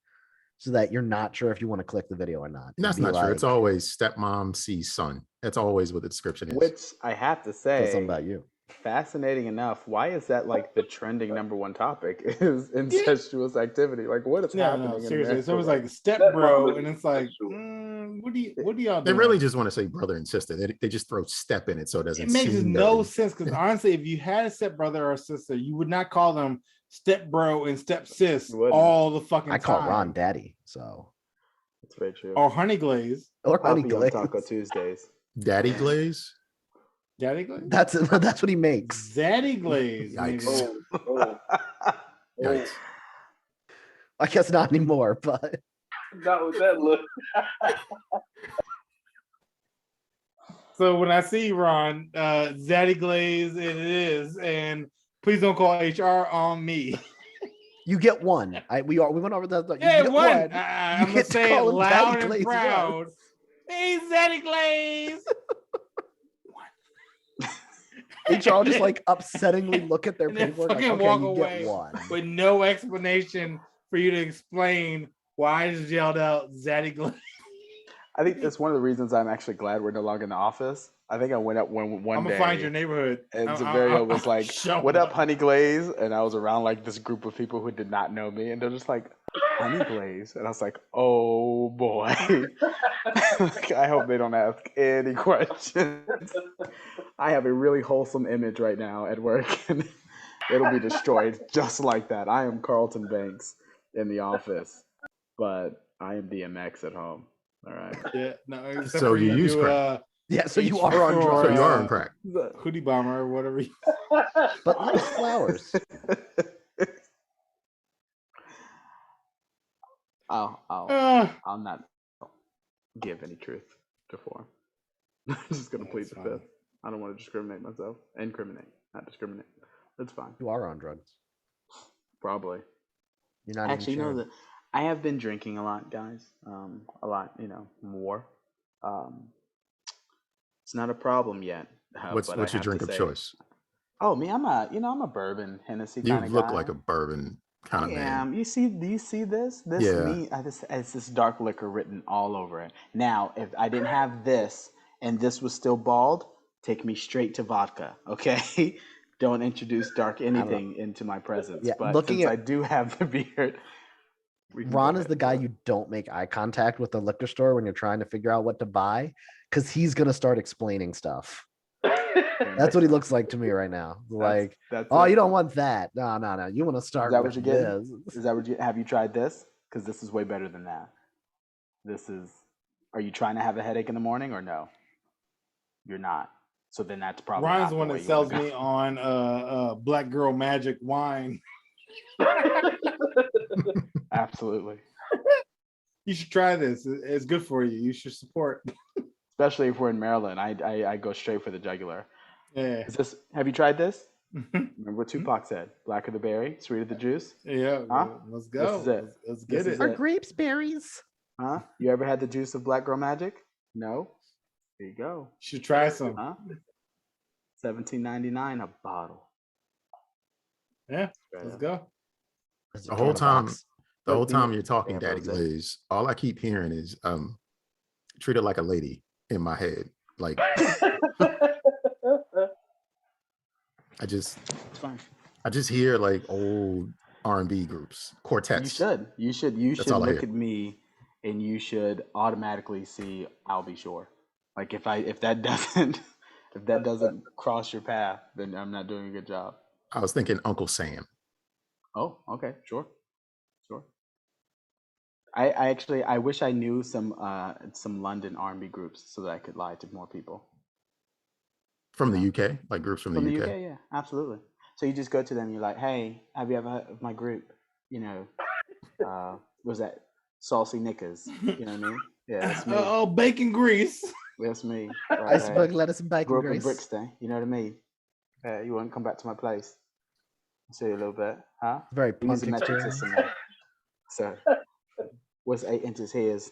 so that you're not sure if you want to click the video or not. That's It'd be not true. It's like, always stepmom sees son. That's always what the description is. Which I have to "Tell say, something about you." fascinating enough. Why is that like the trending #1 topic? Is incestuous activity? Like, what is Yeah, happening? no, in seriously. America So it's right like step bro, and it's like, what do y'all They doing? really just want to say brother and sister. They just throw step in it so it doesn't It makes seem no dirty. sense because honestly, if you had a step brother or sister, you would not call them step bro and step sis You wouldn't. all the fucking I call time. Ron daddy, so That's very true. Or Honey Glaze. or Honey Puppy on Glaze. Taco Tuesdays. Daddy glaze. Daddy Glaze? That's what he makes. Zaddy Glaze. Yikes. nigga. Yikes. I guess not anymore, but Not with that look. So when I see Ron, Zaddy Glaze, it is, and please don't call HR on me. you get one. We went over that. You Yeah, get one. one. I'm gonna get to say it call him loud Daddy and Glaze proud. once. Hey, Zaddy Glaze. HR just like upsettingly look at their And then paperwork like, fucking okay, walk you away get one. with no explanation for you to explain why I just yelled out Zaddy Glaze. I think that's one of the reasons I'm actually glad we're no longer in the office. I think I went up one I'm day. gonna find your neighborhood. And I'm- Saverio I'm- was like, showing "What up, Honey Glaze?" And I was around like this group of people who did not know me, and they're just like, "Honey Glaze," and I was like, "Oh boy." I hope they don't ask any questions. I have a really wholesome image right now at work, and it'll be destroyed just like that. I am Carlton Banks in the office, but I am DMX at home. All right. Yeah, no. Except So for you use do, crack. Yeah, so you are on Or, drugs. So you are on crack. hoodie bomber or whatever. But like flowers. I'll not give any truth to form. I'm just gonna plead the That's fine. fifth. I don't want to discriminate myself. Incriminate, not discriminate. That's fine. You are on drugs. Probably. You're not Actually, even you know sure. that I have been drinking a lot, guys. A lot, more. It's not a problem yet. What's but I your have drink to of say- choice? Oh, me, I'm a bourbon Hennessy You kind of look guy. like a bourbon kind of I man. am. Do you see this? Yeah. It's this dark liquor written all over it. Now, if I didn't have this and this was still bald, take me straight to vodka, okay? Don't introduce dark anything into my presence. Yeah, but looking since at- I do have the beard, we can Ron go is the ahead guy and do you don't make eye contact with the liquor store when you're trying to figure out what to buy, because he's gonna start explaining stuff. it. That's what he looks like to me right now. Like, That's oh, it. you don't want that. No. You want to start Is that with what you're getting? this. Is that what you have you tried this? Because this is way better than that. Are you trying to have a headache in the morning or no? You're not. So then that's probably Ron's not the one way that you sells wanna me on Black Girl Magic wine. go. Absolutely. You should try this. It's good for you. You should support. Especially if we're in Maryland, I go straight for the jugular. Yeah. Have you tried this? Mhm. Remember what Tupac said? Blacker the berry, sweeter the juice. Yeah. Huh? Let's go. This is it. Let's This get is it. it. grapes berries? Huh? You ever had the juice of Black Girl Magic? No? There you go. You should try some. Huh? $17.99 a bottle. Yeah. Straight Let's up. go. The whole time, But the whole the- time you're talking, yeah, Daddy rosé. Glaze, all I keep hearing is treat her like a lady in my head. Like I just It's fine. hear like old R&B groups, quartets. You should all I look hear. at me and you should automatically see I'll be sure. Like if that doesn't cross your path, then I'm not doing a good job. I was thinking Uncle Sam. Oh, okay, sure. I wish I knew some London R&B groups so that I could lie to more people. From the UK, like groups from the UK. Yeah, absolutely. So you just go to them, you're like, hey, have you ever heard of my group? Was that Saucy Knickers? You know what I mean? Yeah, that's me. Oh, bacon grease. That's me. Iceberg lettuce and bacon Grew up in grease. Brixton, you know what I mean? You want to come back to my place? I'll see you a little bit, huh? Very We use punk a metric experience. system there. So, what's 8 inches here is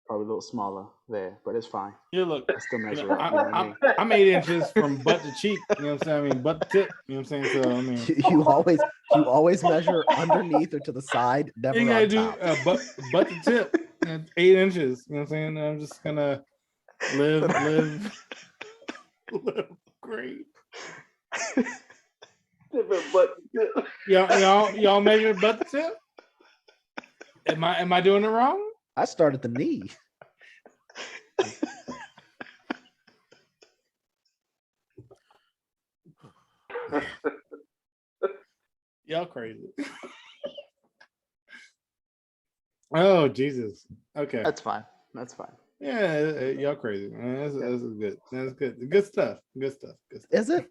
Probably a little smaller there, but it's fine. Yeah, look, I still you measure know, up. You know what I mean? I'm 8 inches from butt to cheek. You know what I'm saying? I mean, butt to tip. You know what I'm saying? So I mean, You always measure underneath or to the side, never you gotta on do top. butt to tip. 8 inches. You know what I'm saying? I'm just gonna live great. But Y'all measure butt to tip? Am I doing it wrong? I start at the knee. Y'all crazy. Oh Jesus. Okay. That's fine. That's fine. Yeah, y'all crazy, man. That's good. That's good. Good stuff. Good stuff. Good stuff. Is it?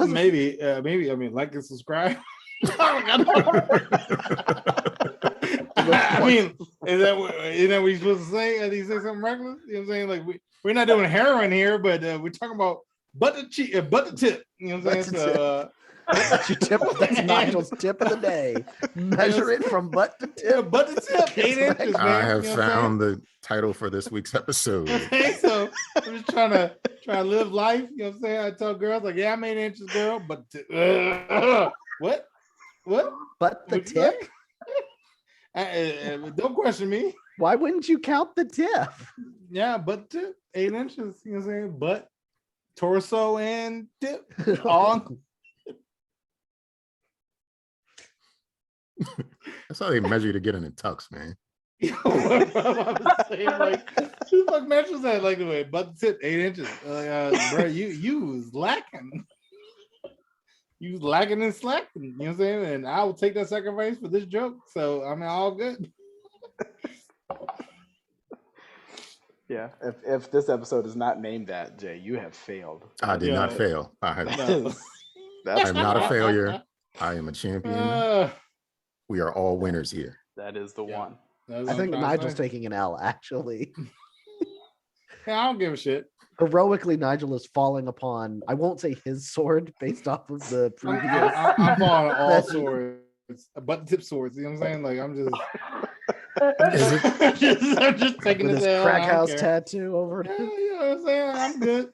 Maybe. I mean, like and subscribe. I mean, is that what you're supposed to say? Are you say something reckless? You know what I'm saying? Like we're not doing heroin here, but we're talking about butt to tip. You know what I'm saying? So that's your tip. That's Nigel's tip of the day. Measure it from butt to tip. yeah, butt to tip, 8 inches, man. I have You know what I'm found the title for this week's episode. saying? So I'm just trying to live life. You know what I'm saying? I tell girls like, yeah, I'm 8 inches, girl, but what? But the What'd you tip? say? Don't question me. Why wouldn't you count the tip? Yeah, butt tip, 8 inches. You know what I'm saying? Butt, torso, and tip. All That's how they measure you to get in a tux, man. I'm saying, like, who the fuck measures that like the way butt tip 8 inches? Bro, you was lacking. You was lacking and slacking. You know what I'm saying? And I will take that sacrifice for this joke. So I mean, all good. Yeah. If this episode is not named that, Jay, you have failed. I did not fail. I No. am not a failure. I am a champion. We are all winners here. That is the one. That's I what think I'm trying to Nigel's say. taking an L, actually. Yeah, I don't give a shit. Heroically, Nigel is falling upon, I won't say his sword based off of the previous. I'm on all That's- swords, butt tip swords. You know what I'm saying? Like I'm just. I'm just taking with this his L. crack I don't house care. tattoo over it. Yeah, you know what I'm saying? I'm good.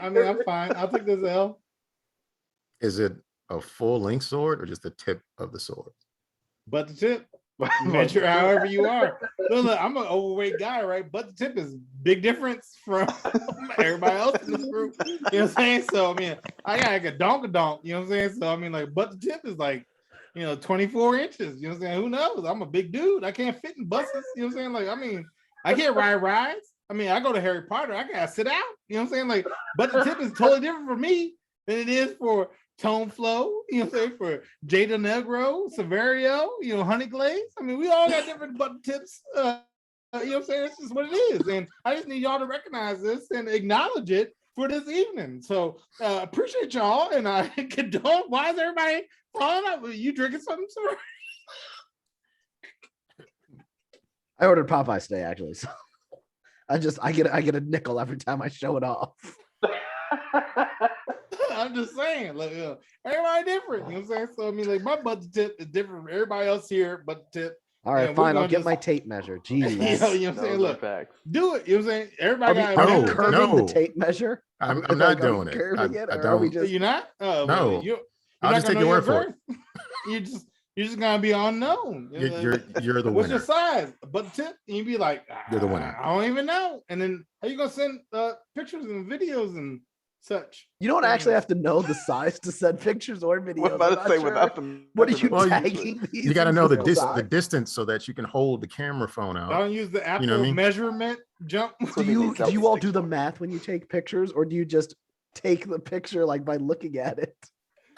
I mean, I'm fine. I'll take this L. Is it a full length sword or just the tip of the sword? Butt to tip. Measure however you are. Look, I'm an overweight guy, right? Butt to tip is big difference from everybody else in this group. You know what I'm saying? So I mean, I got like a donk. You know what I'm saying? So I mean, like butt to tip is like, 24 inches. You know what I'm saying? Who knows? I'm a big dude. I can't fit in buses. You know what I'm saying? Like, I mean, I can't ride rides. I mean, I go to Harry Potter. I gotta sit out. You know what I'm saying? Like, butt to tip is totally different for me than it is for Tone Flow, you know what I'm saying, for Jada Negro, Saverio, Honey Glaze. I mean, we all got different button tips. You know what I'm saying? It's just what it is. And I just need y'all to recognize this and acknowledge it for this evening. So appreciate y'all. And I condone. Why is everybody falling up? You drinking something, sir? I ordered Popeye today, actually. So I get a nickel every time I show it off. I'm just saying, like, everybody different. You know what I'm saying? So I mean, like, my butt tip is different from everybody else here. Butt tip. All right, we're fine. I'll gonna get just- my tape measure. Jeez. You know what I'm saying? Look, Facts. do it. You know what I'm saying? Everybody Are got we No, curving no. the tape measure? I'm Are not we doing it. curving it, I or are we don't. just? You're not? No. You're I'll not just gonna take know your word for it. girth. You're just gonna be unknown. You're the What's your winner. size? Butt tip? And you be like, You're the winner. I don't even know. And then how you gonna send pictures and videos and such? You don't actually have to know the size to send pictures or videos. What about I'm to not say sure. without the? What are you Well, tagging these? You got to know the in size? distance so that you can hold the camera phone out. Don't use the Apple know what I mean? measurement jump. Do you all do the math when you take pictures, or do you just take the picture like by looking at it?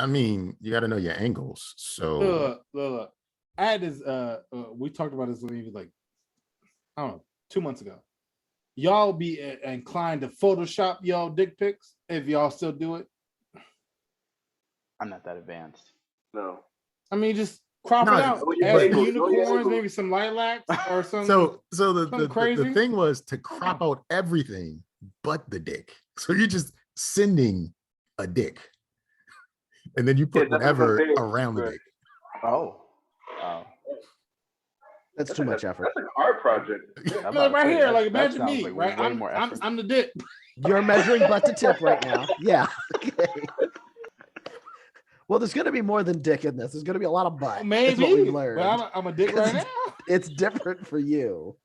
I mean, you got to know your angles. So Look. I had this. We talked about this maybe like, I don't know, 2 months ago. Y'all be inclined to Photoshop y'all dick pics if y'all still do it. I'm not that advanced. No. I mean, just crop No, it out. but- Add but- unicorns, maybe some lilacs or something. so something the crazy. thing was to crop out everything but the dick. So you're just sending a dick, and then you put Yeah, that's what whatever I'm saying. around the Right. dick. Oh. That's too much effort. That's an art project. I'm Look about to right say, here, that- like that imagine sounds me, like right? way more effort. I'm the dick. You're measuring butt to tip right now. Yeah. Okay. Well, there's going to be more than dick in this. There's going to be a lot of butt. Maybe, That's what we've learned. but I'm a dick 'Cause right now. It's different for you.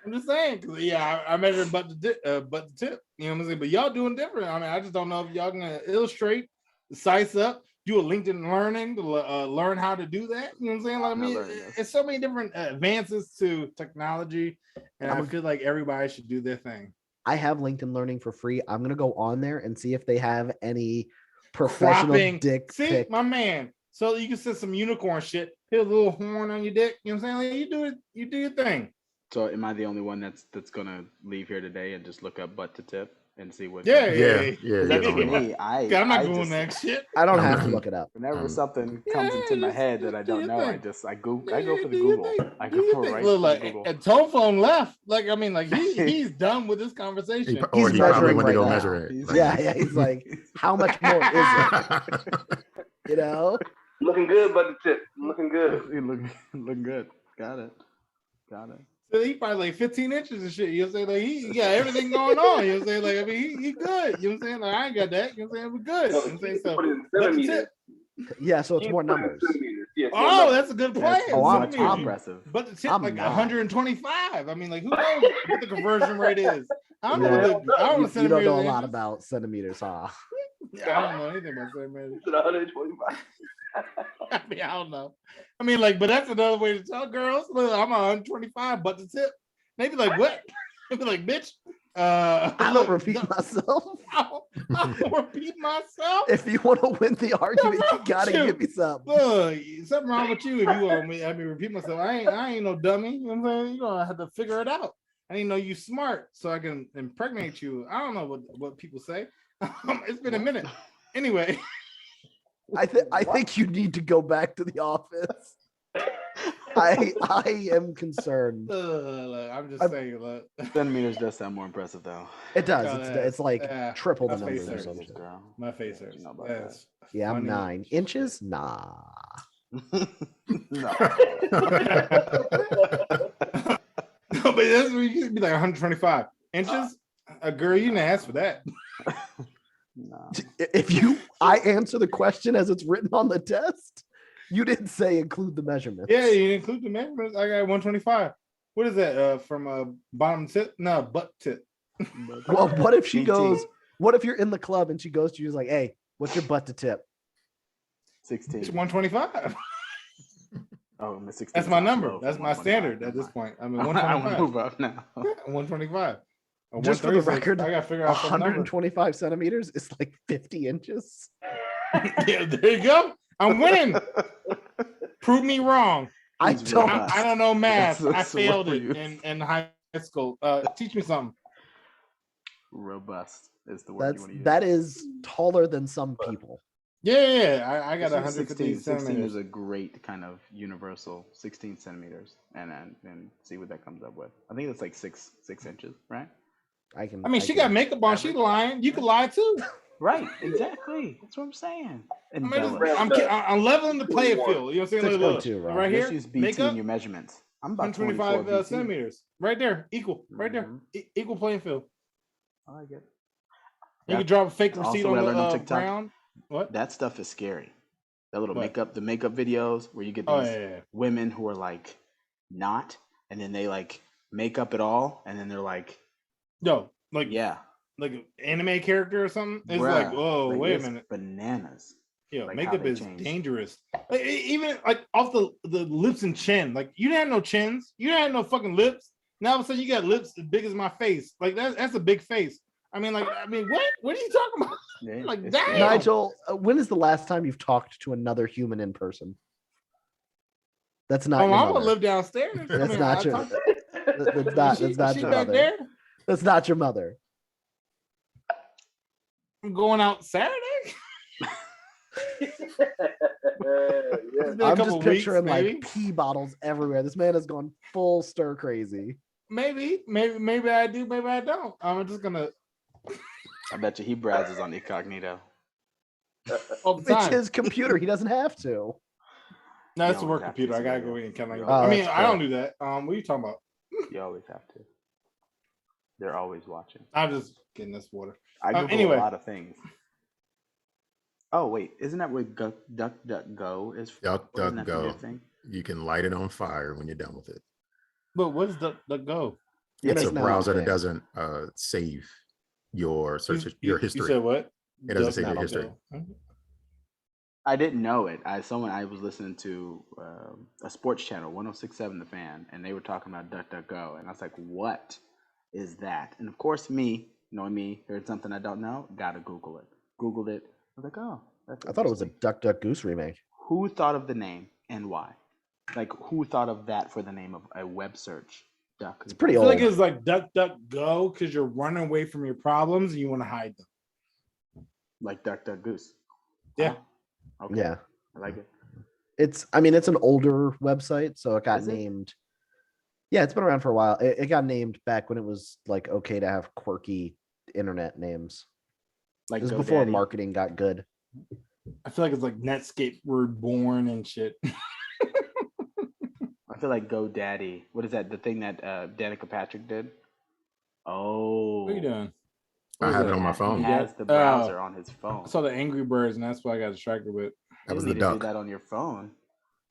I'm just saying, 'cause, yeah, I measure butt to tip. You know what I'm saying? But y'all doing different. I mean, I just don't know if y'all gonna illustrate, size up, do a LinkedIn learning to learn how to do that. You know what I'm saying? Like, I Not mean, learning this. it's so many different advances to technology, and I feel like everybody should do their thing. I have LinkedIn Learning for free. I'm going to go on there and see if they have any professional Cropping. dick See, pic. my man. So you can send some unicorn shit. Hit a little horn on your dick. You know what I'm saying? Like, you do it. You do your thing. So am I the only one that's gonna leave here today and just look up butt to tip and see what? Yeah, Yeah. That's yeah. for me. I'm not I doing just- that shit. I don't have to look it up. Whenever something comes Yeah, into my just head that I do don't your know, I thing. go for the Do your Google. thing. I Do go your for thing. right Look, to like, Google. a telephone left. Like, I mean, like he's done with this conversation. Or He's he probably measuring went to go right now. measure it. He's- Like, Yeah, he's like, how much more is it? You know? Looking good, but the tip. Looking good. You look good. Got it. So he probably like 15 inches and shit. You know what I'm saying? Like he got everything going on. You know what I'm saying? Like, I mean, he good. You know what I'm saying? Like, I ain't got that. You know what I'm saying? We're good. You know what I'm saying? So, Put it in but the centimeters. tip. Yeah, so it's You more put it in numbers. centimeters. Yeah, it's more Oh, numbers. that's a good plan. That's Oh, I'm much more Centimeters. impressive. But the tip I'm like not. 125. I mean, like who knows what the conversion rate is? I don't You know. know, What I don't know You don't know a centimeters lot is. about centimeters, huh? Yeah, I don't know anything about centimeters. It's 125. I mean, I don't know. I mean, like, but that's another way to tell girls. Look, I'm 125, but the tip. They be like, what? They be like, bitch. I don't look, repeat no, myself. I don't repeat myself. If you want to win the argument, you wrong gotta with you? give me some. Look, something wrong with you if you want me. I mean, repeat myself. I ain't no dummy. You know what I'm saying? You're gonna have to figure it out. I didn't know you smart, so I can impregnate you. I don't know what people say. It's been a minute. Anyway, I think you need to go back to the office. I am concerned. look, I'm just I'm- saying. Look. Centimeters does sound more impressive though. It does. Oh, It's like yeah. triple the My numbers face or hurts. something. Girl. My face Yeah, hurts. you know about That's Yeah, I'm funny. 9 inches. Nah. No. No, but that's where you be like 125 inches. A girl, you didn't ask for that. No. If I answer the question as it's written on the test, you didn't say include the measurements. Yeah, you include the measurements. I got 125. What is that? From bottom tip? No, butt tip. Well, what if she BT. goes? What if you're in the club and she goes to you, like, "Hey, what's your butt to tip?" 16. It's 125. Oh, I'm at 16. That's my sounds number. low for That's my 125. standard at Never this mind. point. I mean, I want to 125. move up now. 125. Or Just for the 136. record, I gotta figure out some number. 125 centimeters is like 50 inches. Yeah, there you go. I'm winning. Prove me wrong. I He's don't. robust. I don't know math. That's I the failed word it you in high school. Teach me something. Robust is the word you That's want to use. that is taller than some people. Yeah. I got This is 150 16 centimeters. is a great kind of universal 16 centimeters and see what that comes up with. I think that's like six inches, right? I I mean, she got makeup on. She average. lying. You can lie too. Right, exactly. That's what I'm saying. I mean, Embellish. I'm leveling the playing field. You know what I'm saying? Look, 6.2, Ron. right here, Just use BT makeup, in your measurements. I'm about 125 24 BT. centimeters. Right there, equal. Right there, Mhm. equal playing field. I like it. You Yeah. can drop a fake Also receipt what I on learned on the TikTok. ground. What? That stuff is scary. That little What? the makeup videos where you get these Oh yeah. women who are like not, and then they like make up it all, and then they're like, Yo, like yeah, like an anime character or something. It's bruh, like, whoa, like, wait a it's minute. bananas. Yo, like, how makeup they is change. dangerous. Like, even like off the lips and chin. Like you didn't have no chins. You didn't have no fucking lips. Now all of a sudden you got lips as big as my face. Like that's a big face. I mean, what? What are you talking about? Yeah, Like, it's damn. scary. Nigel, when is the last time you've talked to another human in person? That's not Oh, your I'm gonna mother. live downstairs. That's not your. That's not She your back mother. there. That's not your mother. I'm going out Saturday. Yeah. It's been a I'm couple just weeks, picturing maybe. like pee bottles everywhere. This man has gone full stir crazy. Maybe I do, maybe I don't. I'm just gonna I bet you he browses on incognito. all the It's time. his computer. He doesn't have to. No, You it's the always work have computer. to, I gotta Saverio. go in and kind You of. Oh, I mean, that's I don't fair. do that. What are you talking about? You always have to. They're always watching. I'm just getting this water. I Google Anyway. a lot of things. Oh wait, isn't that what DuckDuckGo is? Isn't that the new DuckDuckGo. thing? You can light it on fire when you're done with it. But what is the go? It's a Technology browser that thing. doesn't save your search your history. You said what? It doesn't save your Duck history. Go. I didn't know it. I was listening to a sports channel, 106.7 The Fan, and they were talking about DuckDuckGo, and I was like, "What is that?" And of course, knowing me, heard something I don't know, gotta Google it. Googled it. I was like, "Oh, that's." I thought it was a interesting." Duck Duck Goose remake. Who thought of the name and why? Like, who thought of that for the name of a web search? Duck. It's I pretty feel old. like it's like duck, duck, go because you're running away from your problems and you want to hide them. Like Duck Duck Goose. Yeah. Okay. Yeah. I like it. It's an older website, so it got Is it? named. Yeah, it's been around for a while. It got named back when it was like okay to have quirky internet names. Like It was before GoDaddy. marketing got good. I feel like it's like Netscape were born and shit. I feel like GoDaddy. What is that? The thing that Danica Patrick did? Oh. What are you doing? I have it that? on my phone. He has the Oh. browser on his phone. I saw the Angry Birds and that's why I got distracted with. That was you the need to do duck. that on your phone.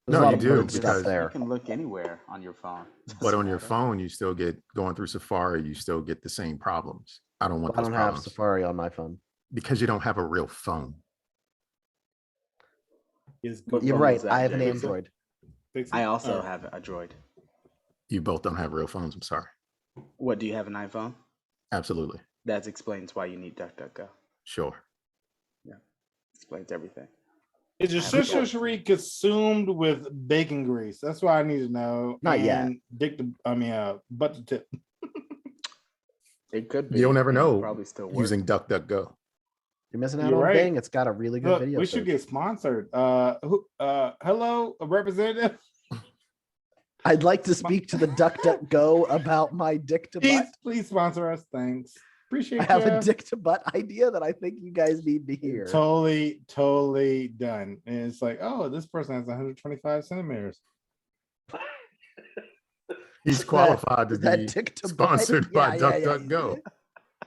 There's No, a lot you of do, bird stuff because- You there. can look anywhere on your phone. But on your Doesn't matter. phone, you still get going through Safari. You still get the same problems. I don't want I those don't have problems Safari on my phone. because you don't have a real phone. What You're phone right. was that, I have an Jay? Android. Fix it. I also All right. have a Droid. You both don't have real phones. I'm sorry. What, do you have an iPhone? Absolutely. That explains why you need DuckDuckGo. Sure. Explains everything. Is your I have a sister consumed with bacon grease? That's what I need to know. Not yet. And butt to tip. It could be. You'll never It know Probably still work. using DuckDuckGo. You're missing out You're on right. Bing. It's got a really good Look, video. we should search. get sponsored. Hello, a representative. I'd like to speak to the DuckDuckGo about my dick to butt. Please sponsor us. Thanks. Appreciate I have ya. a dick to butt idea that I think you guys need to hear. Totally done. And it's like, oh, this person has 125 centimeters. He's qualified to Is that be dick to sponsored butt? by Yeah. DuckDuckGo.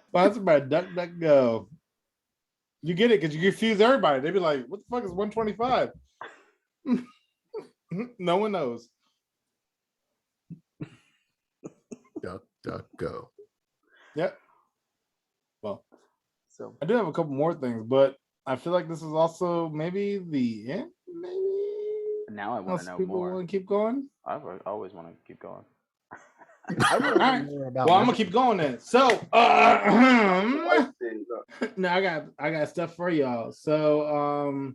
Sponsored by DuckDuckGo. You get it because you confuse everybody. They'd be like, what the fuck is 125? No one knows. DuckDuckGo. Yep. Well, So I do have a couple more things, but I feel like this is also maybe the end. Maybe now I want unless to know people more. want to keep going. I always want to keep going. I want to know Alright. more about Well, I'm my- gonna keep going then. So, now I got stuff for y'all. So,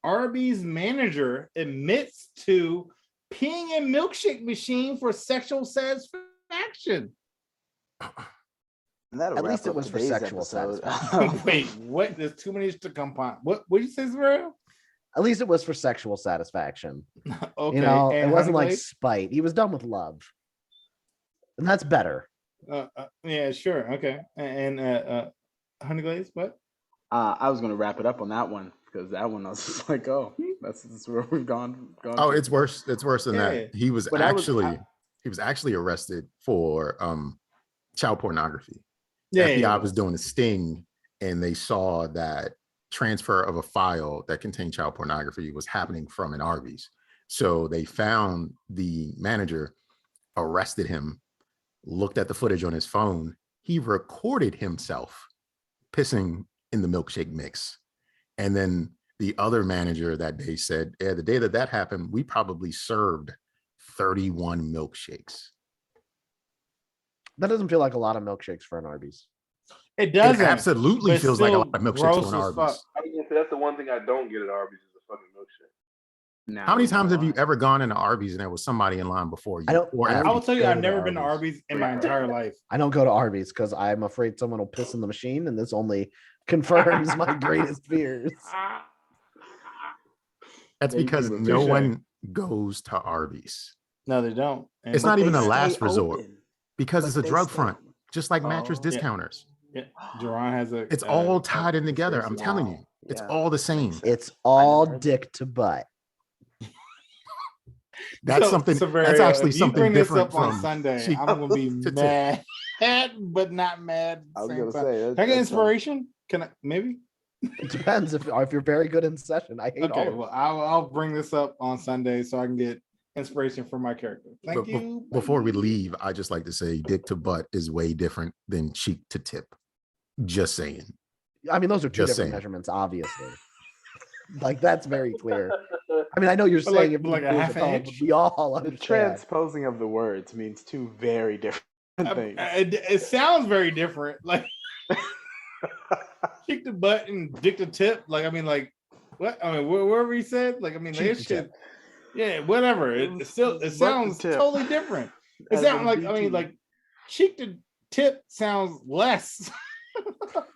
Arby's manager admits to peeing in milkshake machine for sexual satisfaction. And that'll At wrap least it up was for today's sexual episode. Wait, what? There's too many to compound. What did you say, Saverio? At least it was for sexual satisfaction. Okay, You know, it and wasn't Honey like Glaze? spite. He was done with love. And that's better. Yeah, sure, okay. And Honey Glaze, what? I was gonna wrap it up on that one because that one I was just like, oh, that's where we've gone. Oh, to. it's worse. It's worse than Yeah. that. He was But I was- actually arrested for child pornography. Yeah, FBI yeah. was doing a sting, and they saw that transfer of a file that contained child pornography was happening from an Arby's. So they found the manager, arrested him, looked at the footage on his phone. He recorded himself pissing in the milkshake mix. And then the other manager that day said, yeah, the day that happened, we probably served 31 milkshakes. That doesn't feel like a lot of milkshakes for an Arby's. It It doesn't. absolutely but feels like a still lot of milkshakes gross for an as fuck. Arby's. I mean, that's the one thing I don't get at Arby's is a fucking milkshake. Now How many we know times have you why. ever gone into Arby's and there was somebody in line before you? I don't- or I don't- after I will tell you, Go I've to never been to Arby's. Arby's in my entire life. I don't go to Arby's because I'm afraid someone will piss in the machine, and this only confirms my greatest fears. That's They because do no touche. one goes to Arby's No, they don't. And It's But not even they a last stay resort. open. because But it's a they drug stay front, open. just like mattress Oh. Yeah. discounters. yeah, Jerron has a. It's all tied in together. I'm telling you, Wow. it's Yeah. all the same. sense. It's all heard that. dick to butt. That's So, something. Saverio, That's actually if you something bring this different up on from Sunday, cheek I'm gonna be to tip. mad, but not mad. I was Same gonna time. say Can I get inspiration? Can I maybe? It depends if you're very good in session. I hate all Okay, of well, I'll bring this up on Sunday so I can get inspiration for my character. Thank But you. before we Bye. leave, I just like to say dick to butt is way different than cheek to tip. Just saying. I mean, those are two Just different saying. measurements, obviously. Like that's very clear. I mean, I know you're But saying like- if but like a rules half are followed, inch? but we all The understand. transposing of the words means two very different things. It sounds very different. Like cheek to butt and dick to tip. Like I mean, like what? I mean, whatever he said. Like I mean, Cheek this to shit. tip. Yeah, whatever. It still it Butt to sounds tip. totally different. It As sounds in like I BT. mean, like cheek to tip sounds less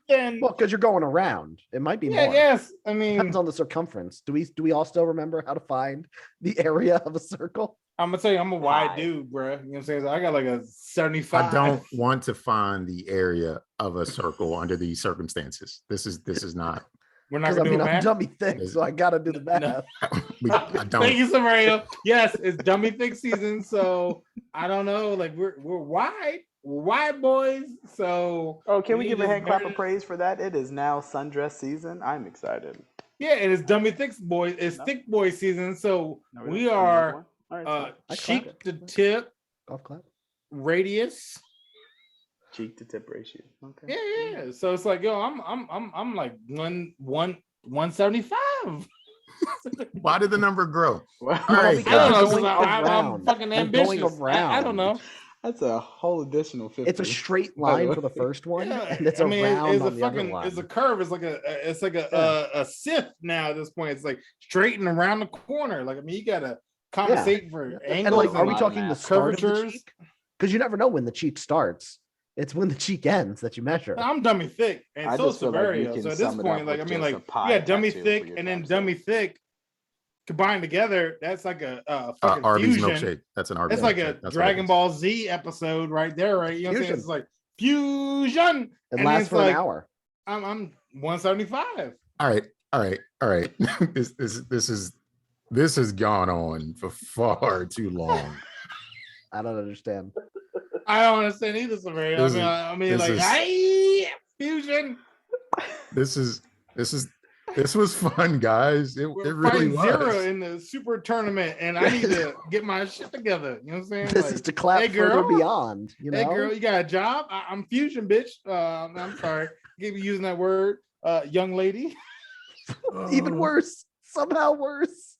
than. Well, because you're going around. It might be Yeah, more. yes. I mean, Depends on the circumference. Do we all still remember how to find the area of a circle? I'm gonna tell you, I'm a wide Hi. dude, bro. You know what I'm saying? So I got like a 75. I don't want to find the area of a circle under these circumstances. This is not. We're not Because I gonna do mean, a I'm math. dummy thick, so I gotta do the No. math. I Thank don't. you, Saverio. Yes, it's dummy thick season, so I don't know. Like we're wide boys. So Oh, can we you give a just hand clap of married- praise for that? It is now sundress season. I'm excited. Yeah, and it's dummy thick boys. It's No. thick boy season. So No, we don't. are All right, fine. I cheek clap. to tip Golf clap. radius. Cheek to tip ratio. Okay. Yeah. So it's like, yo, I'm like 175. Why did the number grow? Well, All right. I don't know. Going I'm around. fucking You're ambitious. going I don't around. know. that's a whole additional 50. It's a straight by the line way. for the first one, Yeah, and it's I mean, around it's a on the other fucking, line. it's a curve. It's like a Sith now at this point. It's like straight and around the corner. Like I mean, you gotta compensate for And angles. like, are we and talking the math. start of the curvatures? cheek? Because you never know when the cheek starts. It's when the cheek ends that you measure. I'm dummy thick, and I so just is feel like you Saverio. can So at this sum it up point, like I with mean, just like a pie dummy tattoo thick for your and then timestamp. dummy thick combined together. That's like a fucking Arby's fusion. milkshake. That's an Arby's. It's like milkshake. a That's what it Dragon is. Ball Z episode right there, right? You know what I'm saying? Fusion. It's like fusion. It and lasts it's for like, an hour. I'm 175. All right. This has gone on for far too long. I don't understand. I don't understand either, Saverio. This is- I mean, this like, is- hey, fusion. This was fun, guys. It We're really fighting Zero was. in the super tournament, and I need to get my shit together. You know what I'm saying? This Like, is to clap hey, further girl. beyond. You know, hey, girl, you got a job? I'm fusion, bitch. I'm sorry. Keep using that word, young lady, even worse. Somehow worse.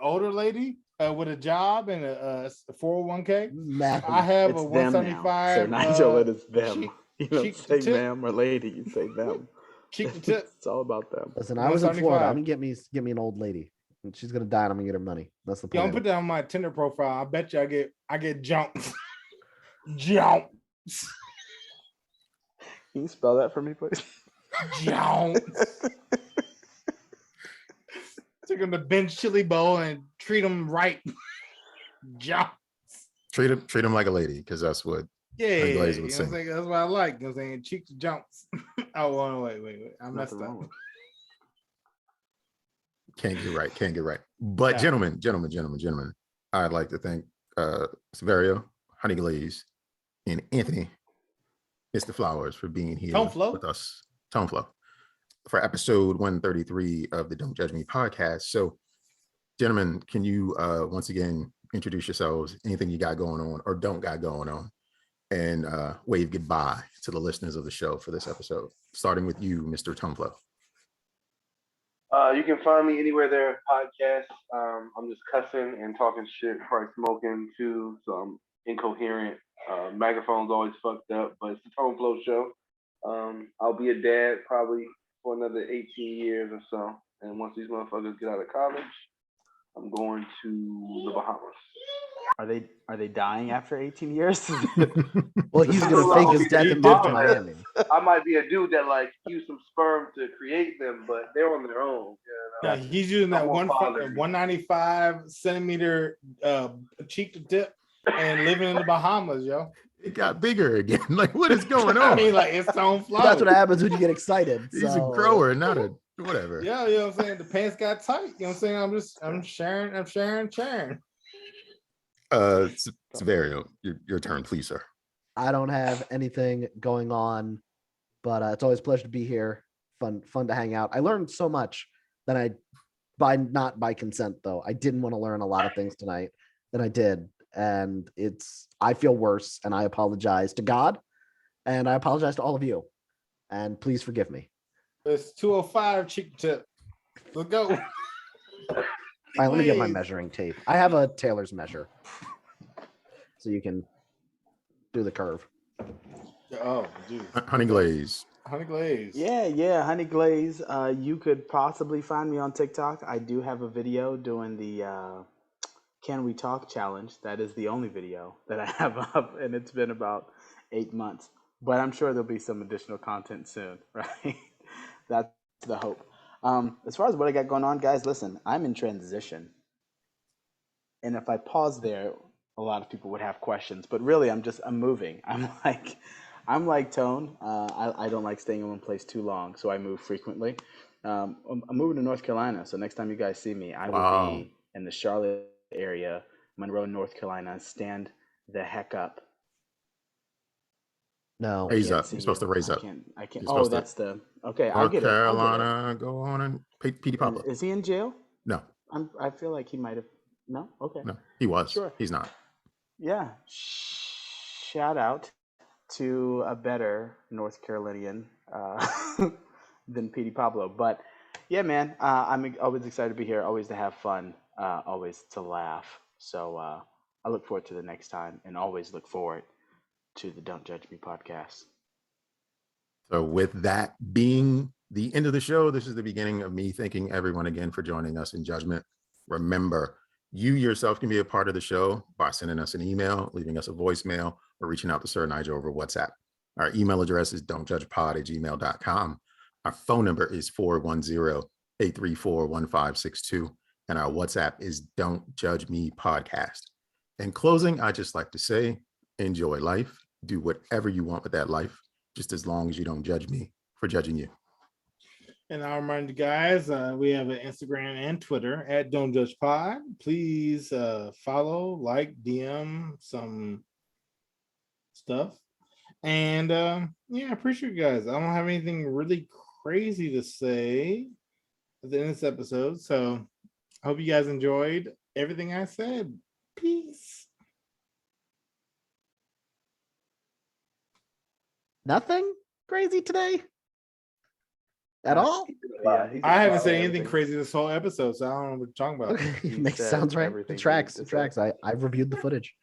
older lady with a job and a 401k. Math. I have It's a them now. 175. So Nigel, it is them. cheek- You don't cheek to say tip. ma'am or lady. You say them. cheek to tip. It's all about them. Listen, I was in Florida. 175. I'm gonna get me an old lady. And she's gonna die, and I'm gonna get her money. That's the Yeah, I'm plan. put that on my Tinder profile. I bet you I get jumps. Jumps. Can you spell that for me, please? Jumps. Take them to bench chili bowl and treat them right. Jumps. Treat him like a lady, because that's what. Yeah, Honey you know Glaze what would I'm sing. saying? That's what I like. You know what I'm saying? Cheek to jumps. Oh, wait. I messed Nothing wrong up. with Can't get right. But Yeah. gentlemen, I'd like to thank Saverio, Honey Glaze, and Anthony, Mr. Flowers, for being here Tone Flow. with us. Tone Flow. For episode 133 of the Don't Judge Me podcast. So, gentlemen, can you once again introduce yourselves, anything you got going on or don't got going on, and wave goodbye to the listeners of the show for this episode, starting with you, Mr. Tone Flow. You can find me anywhere there are podcasts. I'm just cussing and talking shit, probably smoking too, so I'm incoherent. Microphone's always fucked up, but it's the Tone Flow show. I'll be a dad probably for another 18 years or so. And once these motherfuckers get out of college, I'm going to the Bahamas. Are they dying after 18 years? Well, he's gonna fake his death and move to Miami. I might be a dude that like use some sperm to create them, but they're on their own. You know? Yeah, he's using that I'm on father. 195 centimeter cheek to tip and living in the Bahamas, yo. It got bigger again. Like, what is going I on? mean, like it's Tone Flow. That's what happens when you get excited. He's a so- grower, not a whatever. Yeah, you know what I'm saying? The pants got tight. You know what I'm saying? I'm sharing. Saverio, your turn, please, sir. I don't have anything going on, but it's always a pleasure to be here. Fun to hang out. I learned so much that not by consent though. I didn't want to learn a lot of things tonight, and I did. And I feel worse, and I apologize to God, and I apologize to all of you, and please forgive me. It's 205 cheek tip. Let's go. All right, let me get my measuring tape. I have a tailor's measure, so you can do the curve. Oh, geez. Honey Glaze. Honey Glaze. Yeah, Honey Glaze. You could possibly find me on TikTok. I do have a video doing the Can We Talk challenge. That is the only video that I have up, and it's been about 8 months. But I'm sure there'll be some additional content soon, right? That's the hope. As far as what I got going on, guys, listen, I'm in transition. And if I pause there, a lot of people would have questions. But really, I'm moving. I'm like Tone. I don't like staying in one place too long, so I move frequently. I'm moving to North Carolina, so next time you guys see me, I will be in the Charlotte area, Monroe, North Carolina. Stand the heck up. No. Raise up. You're supposed to raise up. I can't. You're supposed That's the okay. North Carolina, go on and Petey Pablo. Is he in jail? No. I feel like he might have. No. Okay. No, he was. Sure. He's not. Yeah. Shout out to a better North Carolinian than Petey Pablo. But yeah, man, I'm always excited to be here, always to have fun, always to laugh. So I look forward to the next time, and always look forward to the Don't Judge Me podcast. So with that being the end of the show, this is the beginning of me thanking everyone again for joining us in Judgment. Remember, you yourself can be a part of the show by sending us an email, leaving us a voicemail, or reaching out to Sir Nygel over WhatsApp. Our email address is don'tjudgepod@gmail.com. Our phone number is 410-834-1562. And our WhatsApp is Don't Judge Me Podcast. In closing, I just like to say, enjoy life. Do whatever you want with that life, just as long as you don't judge me for judging you. And I'll remind you guys, we have an Instagram and Twitter at Don't Judge Pod. Please follow, like, DM some stuff. And I appreciate you guys. I don't have anything really crazy to say at the end of this episode. So I hope you guys enjoyed everything I said. Peace. Nothing crazy today at all. Yeah, I haven't said anything crazy this whole episode, so I don't know what you're talking about. Okay, sounds right. It tracks. I've reviewed the footage.